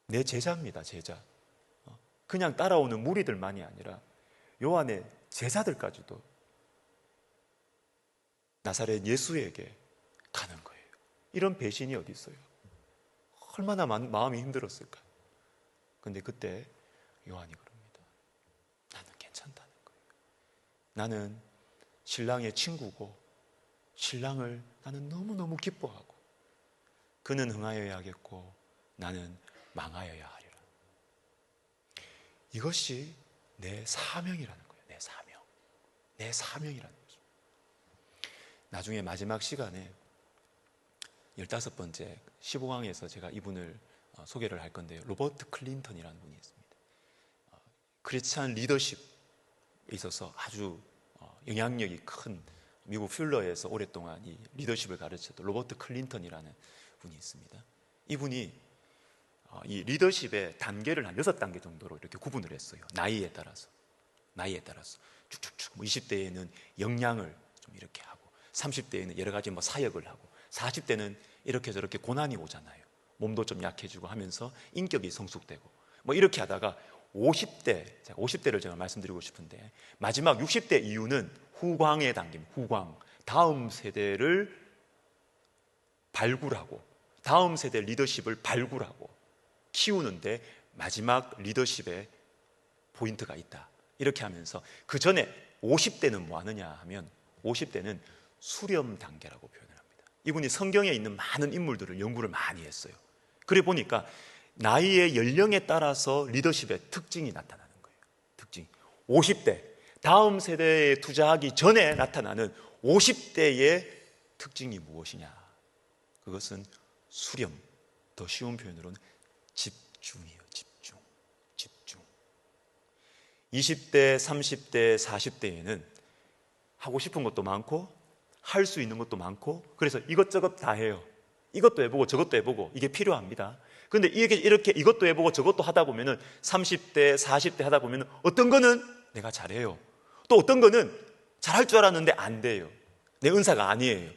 내 제자입니다, 제자. 그냥 따라오는 무리들만이 아니라 요한의 제자들까지도 나사렛 예수에게 가는 거예요. 이런 배신이 어디 있어요? 얼마나 마음이 힘들었을까? 근데 그때 요한이 그럽니다. 나는 괜찮다는 거예요. 나는 신랑의 친구고 신랑을 나는 너무너무 기뻐하고 그는 흥하여야 하겠고 나는 망하여야 하리라. 이것이 내 사명이라는 거예요. 내 사명이라는 거죠. 나중에 마지막 시간에 15번째 15강에서 제가 이분을 소개를 할 건데요. 로버트 클린턴이라는 분이 있습니다. 크리스찬 리더십에 있어서 아주 영향력이 큰 미국 퓰러에서 오랫동안 이 리더십을 가르쳤던 로버트 클린턴이라는 분이 있습니다. 이분이 이 리더십의 단계를 한 6단계 정도로 이렇게 구분을 했어요. 나이에 따라서 쭉쭉쭉 20대에는 역량을 좀 이렇게 하고 30대에는 여러 가지 사역을 하고 40대는 이렇게 저렇게 고난이 오잖아요. 몸도 좀 약해지고 하면서 인격이 성숙되고 이렇게 하다가 50대를 제가 말씀드리고 싶은데 마지막 60대 이후는 후광의 단계입니다. 후광. 다음 세대를 발굴하고 다음 세대 리더십을 발굴하고 키우는데 마지막 리더십의 포인트가 있다. 이렇게 하면서 그 전에 50대는 뭐 하느냐 하면 50대는 수렴 단계라고 표현을 합니다. 이분이 성경에 있는 많은 인물들을 연구를 많이 했어요. 그래 보니까 나이의 연령에 따라서 리더십의 특징이 나타나는 거예요. 특징. 50대, 다음 세대에 투자하기 전에 나타나는 50대의 특징이 무엇이냐? 그것은 수렴, 더 쉬운 표현으로는 집중이에요. 집중. 20대, 30대, 40대에는 하고 싶은 것도 많고 할 수 있는 것도 많고 그래서 이것저것 다 해요. 이것도 해보고 저것도 해보고 이게 필요합니다. 그런데 이렇게 이것도 해보고 저것도 하다 보면은 30대, 40대 하다 보면은 어떤 거는 내가 잘해요. 또 어떤 거는 잘할 줄 알았는데 안 돼요. 내 은사가 아니에요.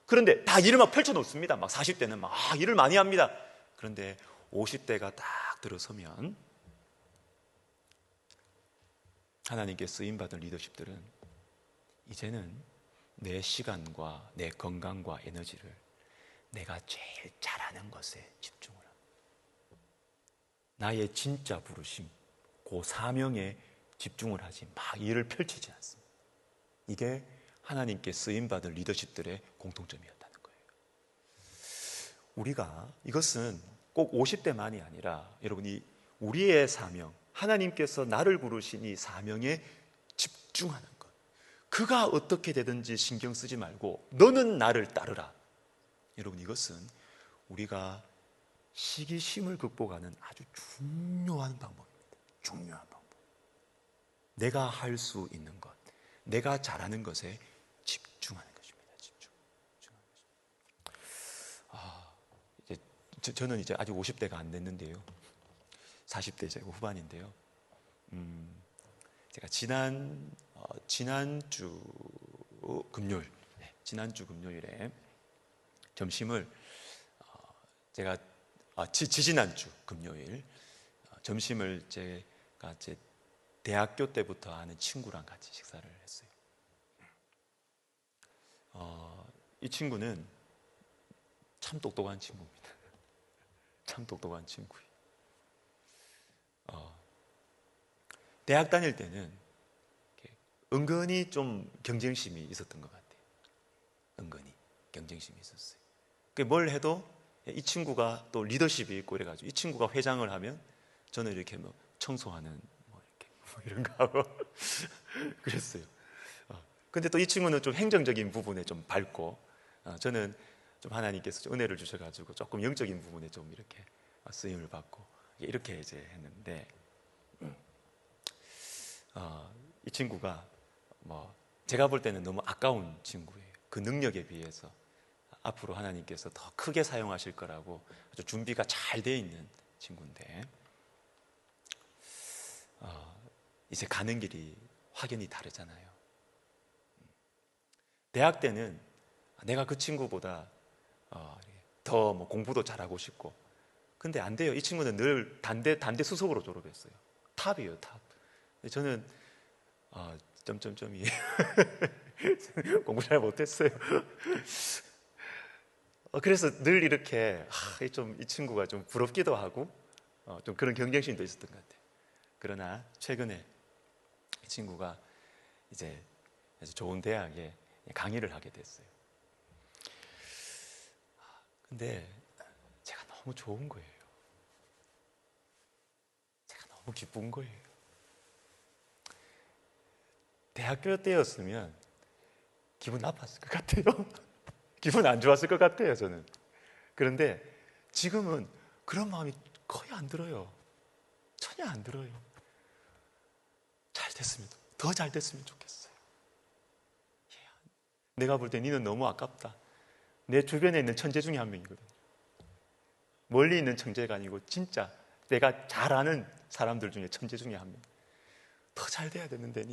그런데 다 일을 막 펼쳐놓습니다. 막 40대는 막 일을 많이 합니다. 그런데 50대가 딱 들어서면 하나님께 쓰임받은 리더십들은 이제는 내 시간과 내 건강과 에너지를 내가 제일 잘하는 것에 집중을 합니다. 나의 진짜 부르심, 그 사명에 집중을 하지 막 일을 펼치지 않습니다. 이게 하나님께 쓰임받은 리더십들의 공통점이었다는 거예요. 우리가 이것은 꼭 50대만이 아니라 여러분이 우리의 사명, 하나님께서 나를 부르신 이 사명에 집중하는 것, 그가 어떻게 되든지 신경 쓰지 말고 너는 나를 따르라. 여러분, 이것은 우리가 시기심을 극복하는 아주 중요한 방법입니다. 중요한 방법. 내가 할 수 있는 것, 내가 잘하는 것에 집중하는 것입니다. 집중하는 것입니다. 저는 이제 아직 50대가 안 됐는데요. 40대 이제 후반인데요. 제가 지난주 금요일에 점심을 제가 지지난주 금요일 점심을 제가 대학교 때부터 아는 친구랑 같이 식사를 했어요. 이 친구는 참 똑똑한 친구입니다. 참 똑똑한 친구예요. 대학 다닐 때는 은근히 좀 경쟁심이 있었던 것 같아요. 은근히 경쟁심이 있었어요. 뭘 해도 이 친구가 또 리더십이 있고 이래가지고 이 친구가 회장을 하면 저는 이렇게 뭐 청소하는 이런 거 하고 그랬어요. 근데 또 이 친구는 좀 행정적인 부분에 좀 밝고 저는 좀 하나님께서 좀 은혜를 주셔가지고 조금 영적인 부분에 좀 이렇게 쓰임을 받고 이렇게 이제 했는데 이 친구가 뭐 제가 볼 때는 너무 아까운 친구예요. 그 능력에 비해서 앞으로 하나님께서 더 크게 사용하실 거라고 아주 준비가 잘 돼 있는 친구인데 이제 가는 길이 확연히 다르잖아요. 대학 때는 내가 그 친구보다 더 뭐 공부도 잘하고 싶고 근데 안 돼요. 이 친구는 늘 단대 수석으로 졸업했어요. 탑이에요, 탑. 저는 점점점이 공부 잘 못했어요. 그래서 늘 이렇게 좀 이 친구가 좀 부럽기도 하고 좀 그런 경쟁심도 있었던 것 같아요. 그러나 최근에 이 친구가 이제 좋은 대학에 강의를 하게 됐어요. 근데 제가 너무 좋은 거예요. 제가 너무 기쁜 거예요. 대학교 때였으면 기분 나빴을 것 같아요. 기분 안 좋았을 것 같아요, 저는. 그런데 지금은 그런 마음이 거의 안 들어요. 전혀 안 들어요. 더 잘 됐으면 좋겠어요. 내가 볼 때 니는 너무 아깝다. 내 주변에 있는 천재 중에 한 명이거든요. 멀리 있는 천재가 아니고 진짜 내가 잘 아는 사람들 중에 천재 중에 한 명. 더 잘 돼야 되는데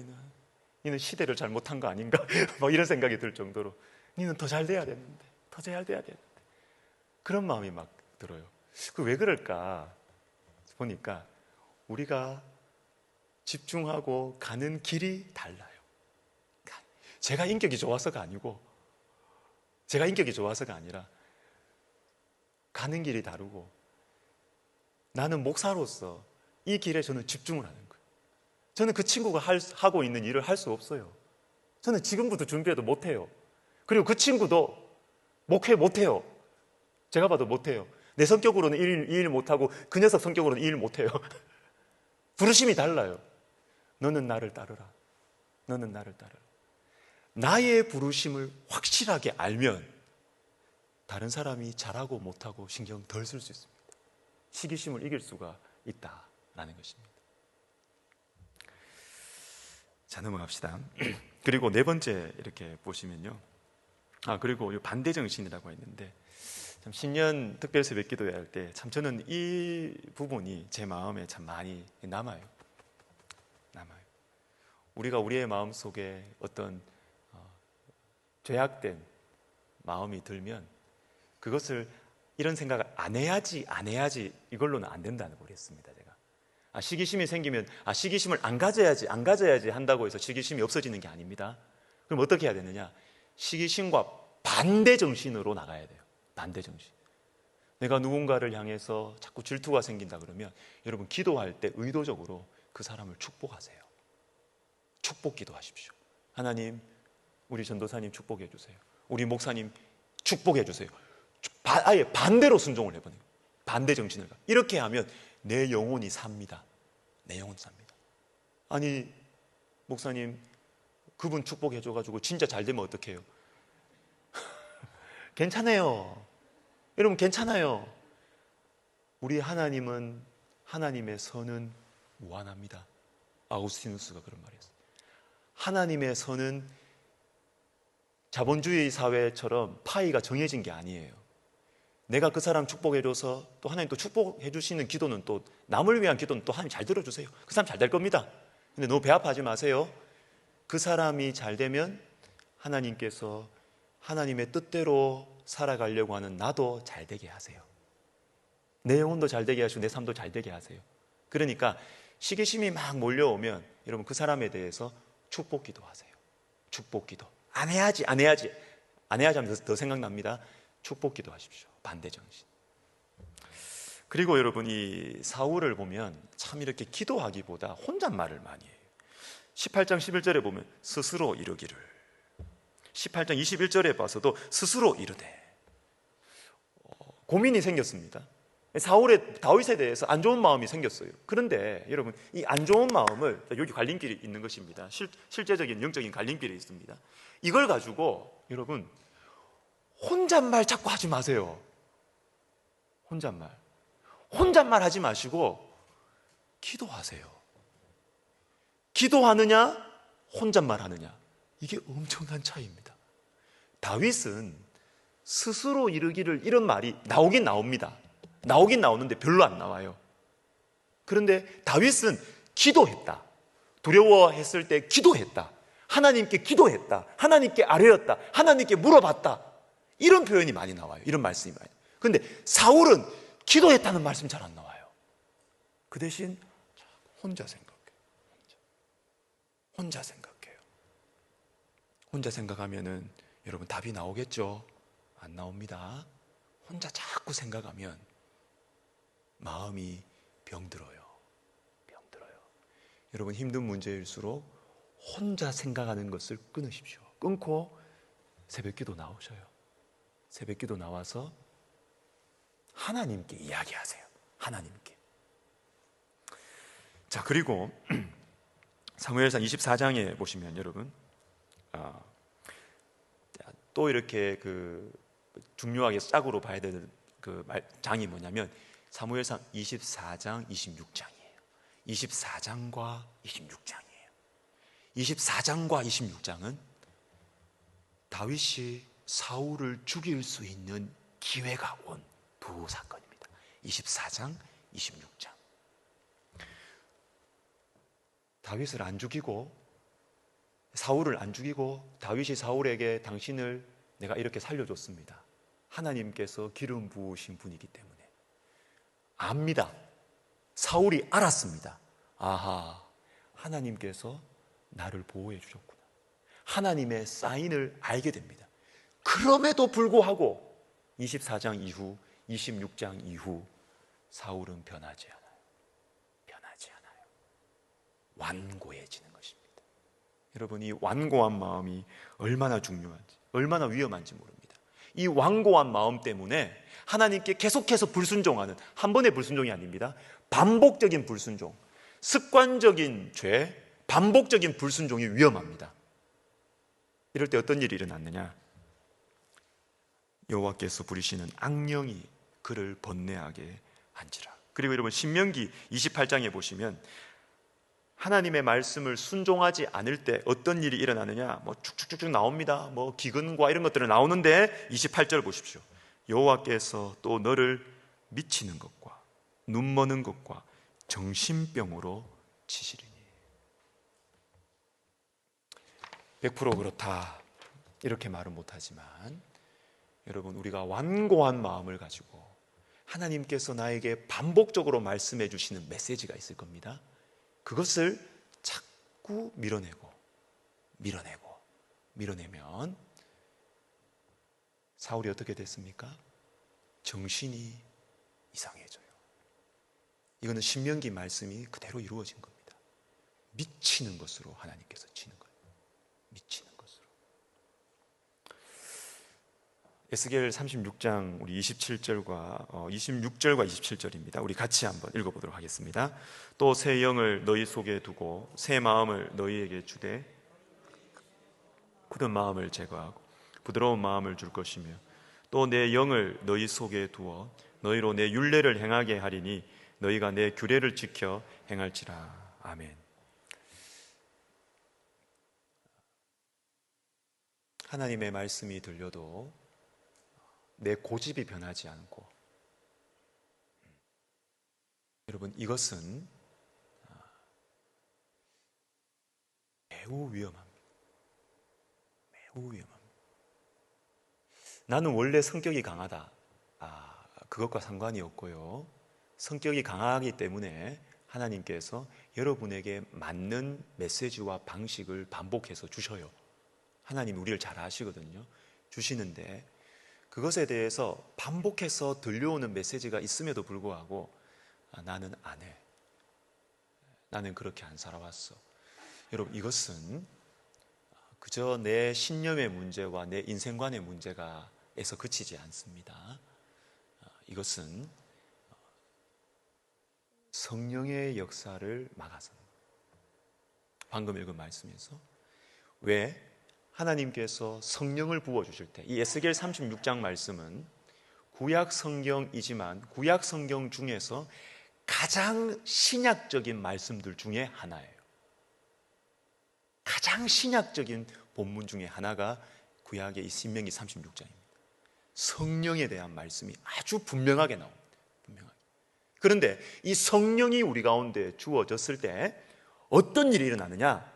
니는 시대를 잘못한 거 아닌가? 뭐 이런 생각이 들 정도로 니는 더 잘 돼야 되는데 더 잘 돼야 되는데 그런 마음이 막 들어요. 왜 그럴까 보니까 우리가 집중하고 가는 길이 달라요. 제가 인격이 좋아서가 아니라 가는 길이 다르고 나는 목사로서 이 길에 저는 집중을 하는 거예요. 저는 그 친구가 하고 있는 일을 할 수 없어요. 저는 지금부터 준비해도 못해요. 그리고 그 친구도 목회 못해요. 제가 봐도 못해요. 내 성격으로는 일 못하고 그 녀석 성격으로는 일 못해요. 부르심이 달라요. 너는 나를 따르라. 너는 나를 따르라. 나의 부르심을 확실하게 알면 다른 사람이 잘하고 못하고 신경 덜 쓸 수 있습니다. 시기심을 이길 수가 있다라는 것입니다. 자, 넘어갑시다. 그리고 네 번째 이렇게 보시면요. 그리고 반대 정신이라고 했는데 참 신년 특별 새벽 기도회 할 때 참 저는 이 부분이 제 마음에 참 많이 남아요. 우리가 우리의 마음 속에 어떤 죄악된 마음이 들면 그것을 이런 생각을 안 해야지 이걸로는 안 된다는 걸 했습니다. 제가 시기심이 생기면 시기심을 안 가져야지 한다고 해서 시기심이 없어지는 게 아닙니다. 그럼 어떻게 해야 되느냐? 시기심과 반대 정신으로 나가야 돼요. 반대정신. 내가 누군가를 향해서 자꾸 질투가 생긴다 그러면 여러분 기도할 때 의도적으로 그 사람을 축복하세요. 축복 기도하십시오. 하나님, 우리 전도사님 축복해 주세요. 우리 목사님 축복해 주세요. 아예 반대로 순종을 해보는 거예요. 반대 정신을. 이렇게 하면 내 영혼이 삽니다. 내 영혼 삽니다. 아니, 목사님 그분 축복해 줘가지고 진짜 잘 되면 어떡해요? 괜찮아요. 여러분 괜찮아요. 우리 하나님은, 하나님의 선은 무한합니다. 아우구스티누스가 그런 말이었어요. 하나님의 선은 자본주의 사회처럼 파이가 정해진 게 아니에요. 내가 그 사람 축복해줘서 또 하나님 또 축복해 주시는 기도는, 또 남을 위한 기도는 또 하나님 잘 들어주세요. 그 사람 잘 될 겁니다. 근데 너무 배 아파하지 마세요. 그 사람이 잘 되면 하나님께서 하나님의 뜻대로 살아가려고 하는 나도 잘 되게 하세요. 내 영혼도 잘 되게 하시고 내 삶도 잘 되게 하세요. 그러니까 시기심이 막 몰려오면 여러분 그 사람에 대해서 축복 기도하세요. 축복 기도. 안 해야지 하면 더 생각납니다. 축복 기도하십시오. 반대 정신. 그리고 여러분, 이 사울을 보면 참 이렇게 기도하기보다 혼잣말을 많이 해요. 18장 11절에 보면 스스로 이르기를, 18장 21절에 봐서도 스스로 이르되, 고민이 생겼습니다. 사울의, 다윗에 대해서 안 좋은 마음이 생겼어요. 그런데 여러분, 이 안 좋은 마음을, 여기 갈림길이 있는 것입니다. 실제적인 영적인 갈림길이 있습니다. 이걸 가지고 여러분 혼잣말 자꾸 하지 마세요. 혼잣말 하지 마시고 기도하세요. 기도하느냐 혼잣말 하느냐, 이게 엄청난 차이입니다. 다윗은 스스로 이르기를, 이런 말이 나오긴 나옵니다. 나오긴 나오는데 별로 안 나와요. 그런데 다윗은 기도했다. 두려워했을 때 기도했다. 하나님께 기도했다. 하나님께 아뢰었다. 하나님께 물어봤다. 이런 표현이 많이 나와요. 이런 말씀이 많이. 그런데 사울은 기도했다는 말씀 잘 안 나와요. 그 대신 혼자 생각해요. 혼자 생각해요. 혼자 생각하면은 여러분 답이 나오겠죠? 안 나옵니다. 혼자 자꾸 생각하면 마음이 병들어요. 여러분, 힘든 문제일수록 혼자 생각하는 것을 끊으십시오. 끊고 새벽기도 나오셔요. 새벽기도 나와서 하나님께 이야기하세요. 하나님께. 자, 그리고 사무엘상 24장에 보시면 여러분, 또 이렇게 중요하게 짝으로 봐야 되는 장이 뭐냐면 사무엘상 24장, 26장이에요. 24장과 26장이에요. 24장과 26장은 다윗이 사울을 죽일 수 있는 기회가 온 두 사건입니다. 24장, 26장. 다윗을 안 죽이고, 사울을 안 죽이고, 다윗이 사울에게 당신을 내가 이렇게 살려줬습니다. 하나님께서 기름 부으신 분이기 때문에 압니다. 사울이 알았습니다. 아하, 하나님께서 나를 보호해 주셨구나. 하나님의 사인을 알게 됩니다. 그럼에도 불구하고 24장 이후, 26장 이후 사울은 변하지 않아요. 완고해지는 것입니다. 여러분, 이 완고한 마음이 얼마나 중요한지, 얼마나 위험한지 모릅니다. 이 완고한 마음 때문에 하나님께 계속해서 불순종하는, 한 번의 불순종이 아닙니다. 반복적인 불순종, 습관적인 죄, 반복적인 불순종이 위험합니다. 이럴 때 어떤 일이 일어났느냐? 여호와께서 부리시는 악령이 그를 번뇌하게 한지라. 그리고 여러분, 신명기 28장에 보시면 하나님의 말씀을 순종하지 않을 때 어떤 일이 일어나느냐, 쭉쭉쭉 나옵니다. 기근과 이런 것들은 나오는데 28절 보십시오. 여호와께서 또 너를 미치는 것과 눈머는 것과 정신병으로 치시리니. 100% 그렇다 이렇게 말은 못하지만 여러분, 우리가 완고한 마음을 가지고 하나님께서 나에게 반복적으로 말씀해 주시는 메시지가 있을 겁니다. 그것을 자꾸 밀어내면 사울이 어떻게 됐습니까? 정신이 이상해져요. 이거는 신명기 말씀이 그대로 이루어진 겁니다. 미치는 것으로 하나님께서 치는 거예요. 미치는 것으로. 에스겔 36장 우리 26절과 27절입니다. 우리 같이 한번 읽어보도록 하겠습니다. 또 새 영을 너희 속에 두고 새 마음을 너희에게 주되 굳은 마음을 제거하고 부드러운 마음을 줄 것이며 또 내 영을 너희 속에 두어 너희로 내 율례를 행하게 하리니 너희가 내 규례를 지켜 행할지라. 아멘. 하나님의 말씀이 들려도 내 고집이 변하지 않고, 여러분, 이것은 매우 위험합니다. 매우 위험합니다. 나는 원래 성격이 강하다. 그것과 상관이 없고요. 성격이 강하기 때문에 하나님께서 여러분에게 맞는 메시지와 방식을 반복해서 주셔요. 하나님이 우리를 잘 아시거든요. 주시는데 그것에 대해서 반복해서 들려오는 메시지가 있음에도 불구하고 나는 안 해. 나는 그렇게 안 살아왔어. 여러분, 이것은 그저 내 신념의 문제와 내 인생관의 문제가에서 그치지 않습니다. 이것은 성령의 역사를 막아서, 방금 읽은 말씀에서 왜 하나님께서 성령을 부어주실 때, 이 에스겔 36장 말씀은 구약 성경이지만 구약 성경 중에서 가장 신약적인 말씀들 중에 하나예요. 가장 신약적인 본문 중에 하나가 구약의 이 신명기 36장입니다. 성령에 대한 말씀이 아주 분명하게 나옵니다. 분명하게. 그런데 이 성령이 우리 가운데 주어졌을 때 어떤 일이 일어나느냐?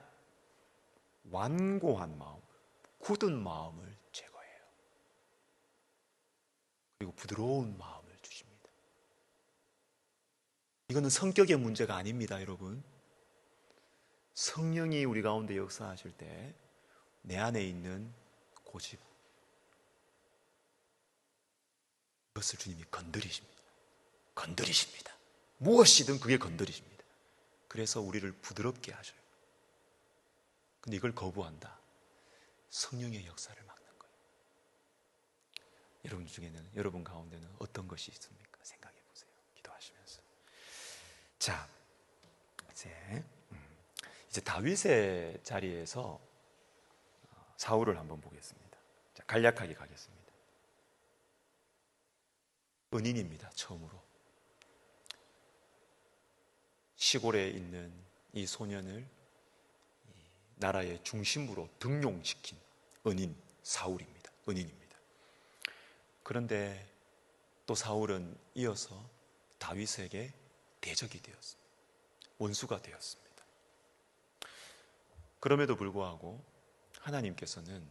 완고한 마음, 굳은 마음을 제거해요. 그리고 부드러운 마음을 주십니다. 이거는 성격의 문제가 아닙니다, 여러분. 성령이 우리 가운데 역사하실 때 내 안에 있는 고집, 그것을 주님이 건드리십니다. 건드리십니다. 무엇이든 그게 건드리십니다. 그래서 우리를 부드럽게 하셔요. 근데 이걸 거부한다. 성령의 역사를 막는 거예요. 여러분 중에는, 여러분 가운데는 어떤 것이 있습니까? 생각해 보세요. 기도하시면서. 자, 이제 다윗의 자리에서 사울을 한번 보겠습니다. 자, 간략하게 가겠습니다. 은인입니다. 처음으로 시골에 있는 이 소년을 나라의 중심부로 등용시킨 은인 사울입니다. 은인입니다. 그런데 또 사울은 이어서 다윗에게 대적이 되었습니다. 원수가 되었습니다. 그럼에도 불구하고 하나님께서는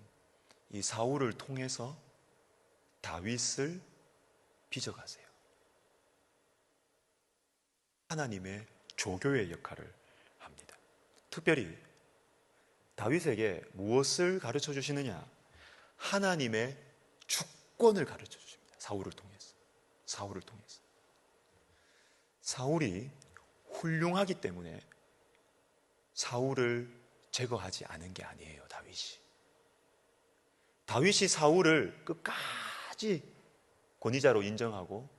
이 사울을 통해서 다윗을 빚어가세요. 하나님의 조교의 역할을 합니다. 특별히 다윗에게 무엇을 가르쳐 주시느냐? 하나님의 주권을 가르쳐 주십니다. 사울을 통해서. 사울을 통해서. 사울이 훌륭하기 때문에 사울을 제거하지 않은 게 아니에요, 다윗이. 다윗이 사울을 끝까지 권위자로 인정하고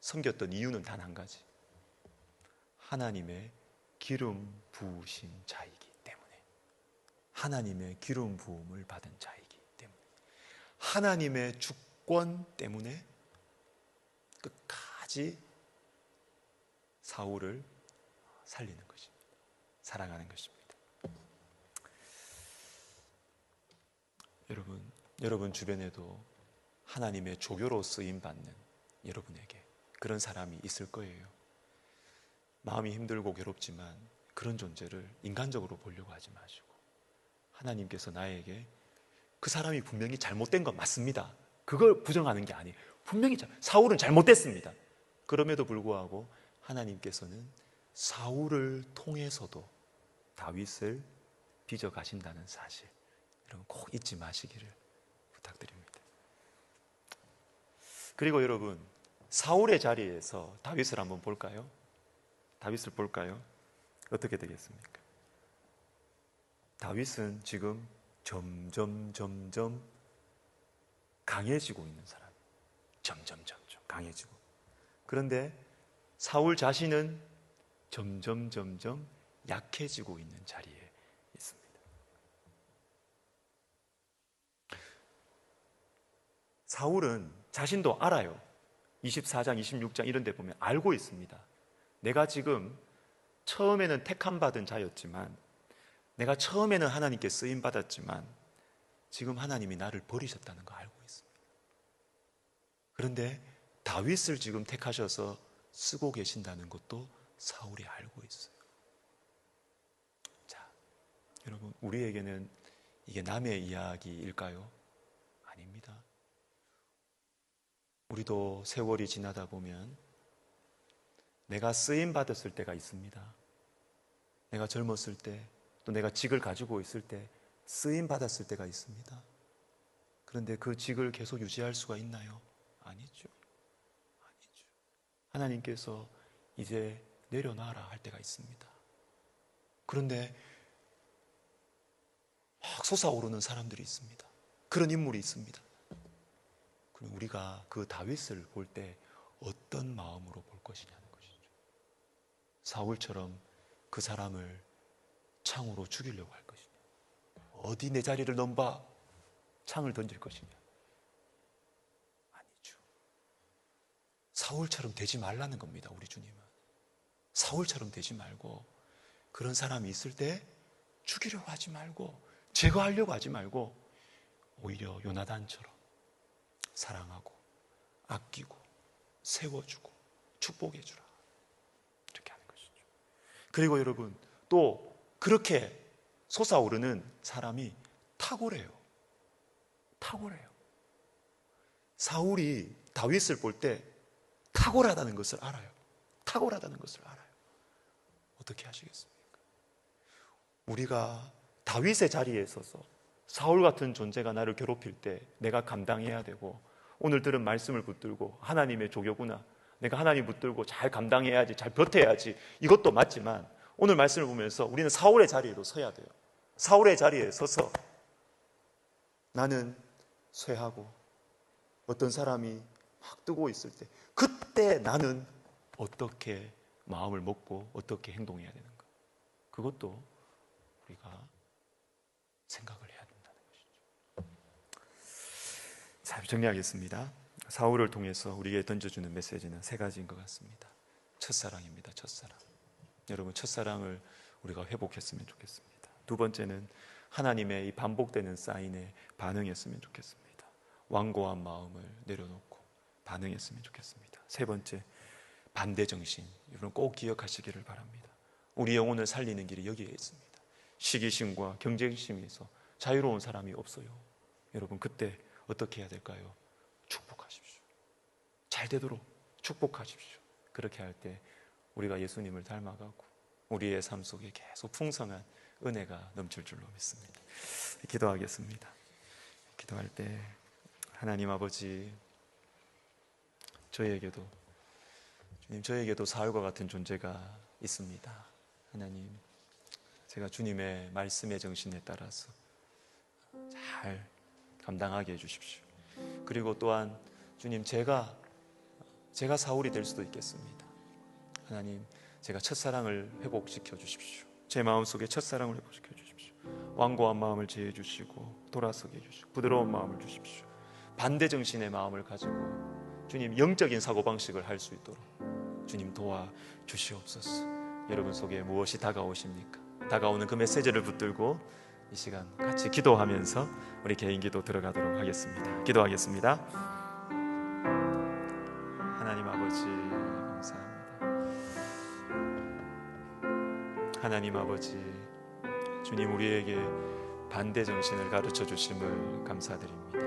섬겼던 이유는 단 한 가지. 하나님의 기름 부으신 자이기 때문에. 하나님의 기름 부음을 받은 자이기 때문에. 하나님의 주권 때문에 끝까지 사울을 살리는 것입니다. 사랑하는 것입니다. 여러분 주변에도 하나님의 조교로 쓰임받는 여러분에게 그런 사람이 있을 거예요. 마음이 힘들고 괴롭지만 그런 존재를 인간적으로 보려고 하지 마시고, 하나님께서 나에게 그 사람이 분명히 잘못된 건 맞습니다. 그걸 부정하는 게 아니에요. 분명히 사울은 잘못됐습니다. 그럼에도 불구하고 하나님께서는 사울을 통해서도 다윗을 빚어 가신다는 사실, 여러분 꼭 잊지 마시기를 부탁드립니다. 그리고 여러분, 사울의 자리에서 다윗을 한번 볼까요? 다윗을 볼까요? 어떻게 되겠습니까? 다윗은 지금 점점 강해지고 있는 사람. 점점 강해지고. 그런데 사울 자신은 점점 약해지고 있는 자리에 있습니다. 사울은 자신도 알아요. 24장, 26장 이런 데 보면 알고 있습니다. 내가 지금 처음에는 택함 받은 자였지만, 내가 처음에는 하나님께 쓰임 받았지만 지금 하나님이 나를 버리셨다는 거 알고 있습니다. 그런데 다윗을 지금 택하셔서 쓰고 계신다는 것도 사울이 알고 있어요. 자, 여러분, 우리에게는 이게 남의 이야기일까요? 아닙니다. 우리도 세월이 지나다 보면 내가 쓰임 받았을 때가 있습니다. 내가 젊었을 때, 또 내가 직을 가지고 있을 때 쓰임 받았을 때가 있습니다. 그런데 그 직을 계속 유지할 수가 있나요? 아니죠. 하나님께서 이제 내려놔라 할 때가 있습니다. 그런데 막 솟아오르는 사람들이 있습니다. 그런 인물이 있습니다. 그럼 우리가 그 다윗을 볼 때 어떤 마음으로 볼 것이냐는 것이죠. 사울처럼 그 사람을 창으로 죽이려고 할 것이냐, 어디 내 자리를 넘봐 창을 던질 것이냐. 아니죠. 사울처럼 되지 말라는 겁니다. 우리 주님은 사울처럼 되지 말고, 그런 사람이 있을 때 죽이려고 하지 말고, 제거하려고 하지 말고, 오히려 요나단처럼 사랑하고 아끼고 세워주고 축복해주라, 이렇게 하는 것이죠. 그리고 여러분, 또 그렇게 솟아오르는 사람이 탁월해요. 사울이 다윗을 볼 때 탁월하다는 것을 알아요. 어떻게 하시겠습니까? 우리가 다윗의 자리에 서서 사울 같은 존재가 나를 괴롭힐 때 내가 감당해야 되고, 오늘 들은 말씀을 붙들고 하나님의 조교구나, 내가 하나님 붙들고 잘 감당해야지, 잘 버텨야지, 이것도 맞지만 오늘 말씀을 보면서 우리는 사울의 자리에도 서야 돼요. 사울의 자리에 서서 나는 쇠하고 어떤 사람이 막 뜨고 있을 때, 그때 나는 어떻게 마음을 먹고 어떻게 행동해야 되는가, 그것도 우리가 생각을 해야 된다는 것이죠. 자, 정리하겠습니다. 사울을 통해서 우리에게 던져주는 메시지는 세 가지인 것 같습니다. 첫사랑입니다. 첫사랑. 여러분, 첫사랑을 우리가 회복했으면 좋겠습니다. 두 번째는 하나님의 이 반복되는 사인에 반응했으면 좋겠습니다. 완고한 마음을 내려놓고 반응했으면 좋겠습니다. 세 번째, 반대정신. 여러분 꼭 기억하시기를 바랍니다. 우리 영혼을 살리는 길이 여기에 있습니다. 시기심과 경쟁심에서 자유로운 사람이 없어요. 여러분, 그때 어떻게 해야 될까요? 축복하십시오. 잘 되도록 축복하십시오. 그렇게 할 때 우리가 예수님을 닮아가고 우리의 삶 속에 계속 풍성한 은혜가 넘칠 줄로 믿습니다. 기도하겠습니다. 기도할 때 하나님 아버지, 저희에게도 주님, 저에게도 사울과 같은 존재가 있습니다. 하나님, 제가 주님의 말씀의 정신에 따라서 잘 감당하게 해주십시오. 그리고 또한 주님, 제가 사울이 될 수도 있겠습니다. 하나님, 제가 첫사랑을 회복시켜 주십시오. 제 마음속에 첫사랑을 회복시켜 주십시오. 완고한 마음을 제해 주시고 돌아서게 해주시고 부드러운 마음을 주십시오. 반대정신의 마음을 가지고 주님, 영적인 사고방식을 할 수 있도록 주님 도와주시옵소서. 여러분 속에 무엇이 다가오십니까? 다가오는 그 메시지를 붙들고 이 시간 같이 기도하면서 우리 개인 기도 들어가도록 하겠습니다. 기도하겠습니다. 하나님 아버지, 감사합니다. 하나님 아버지, 주님, 우리에게 반대 정신을 가르쳐 주심을 감사드립니다.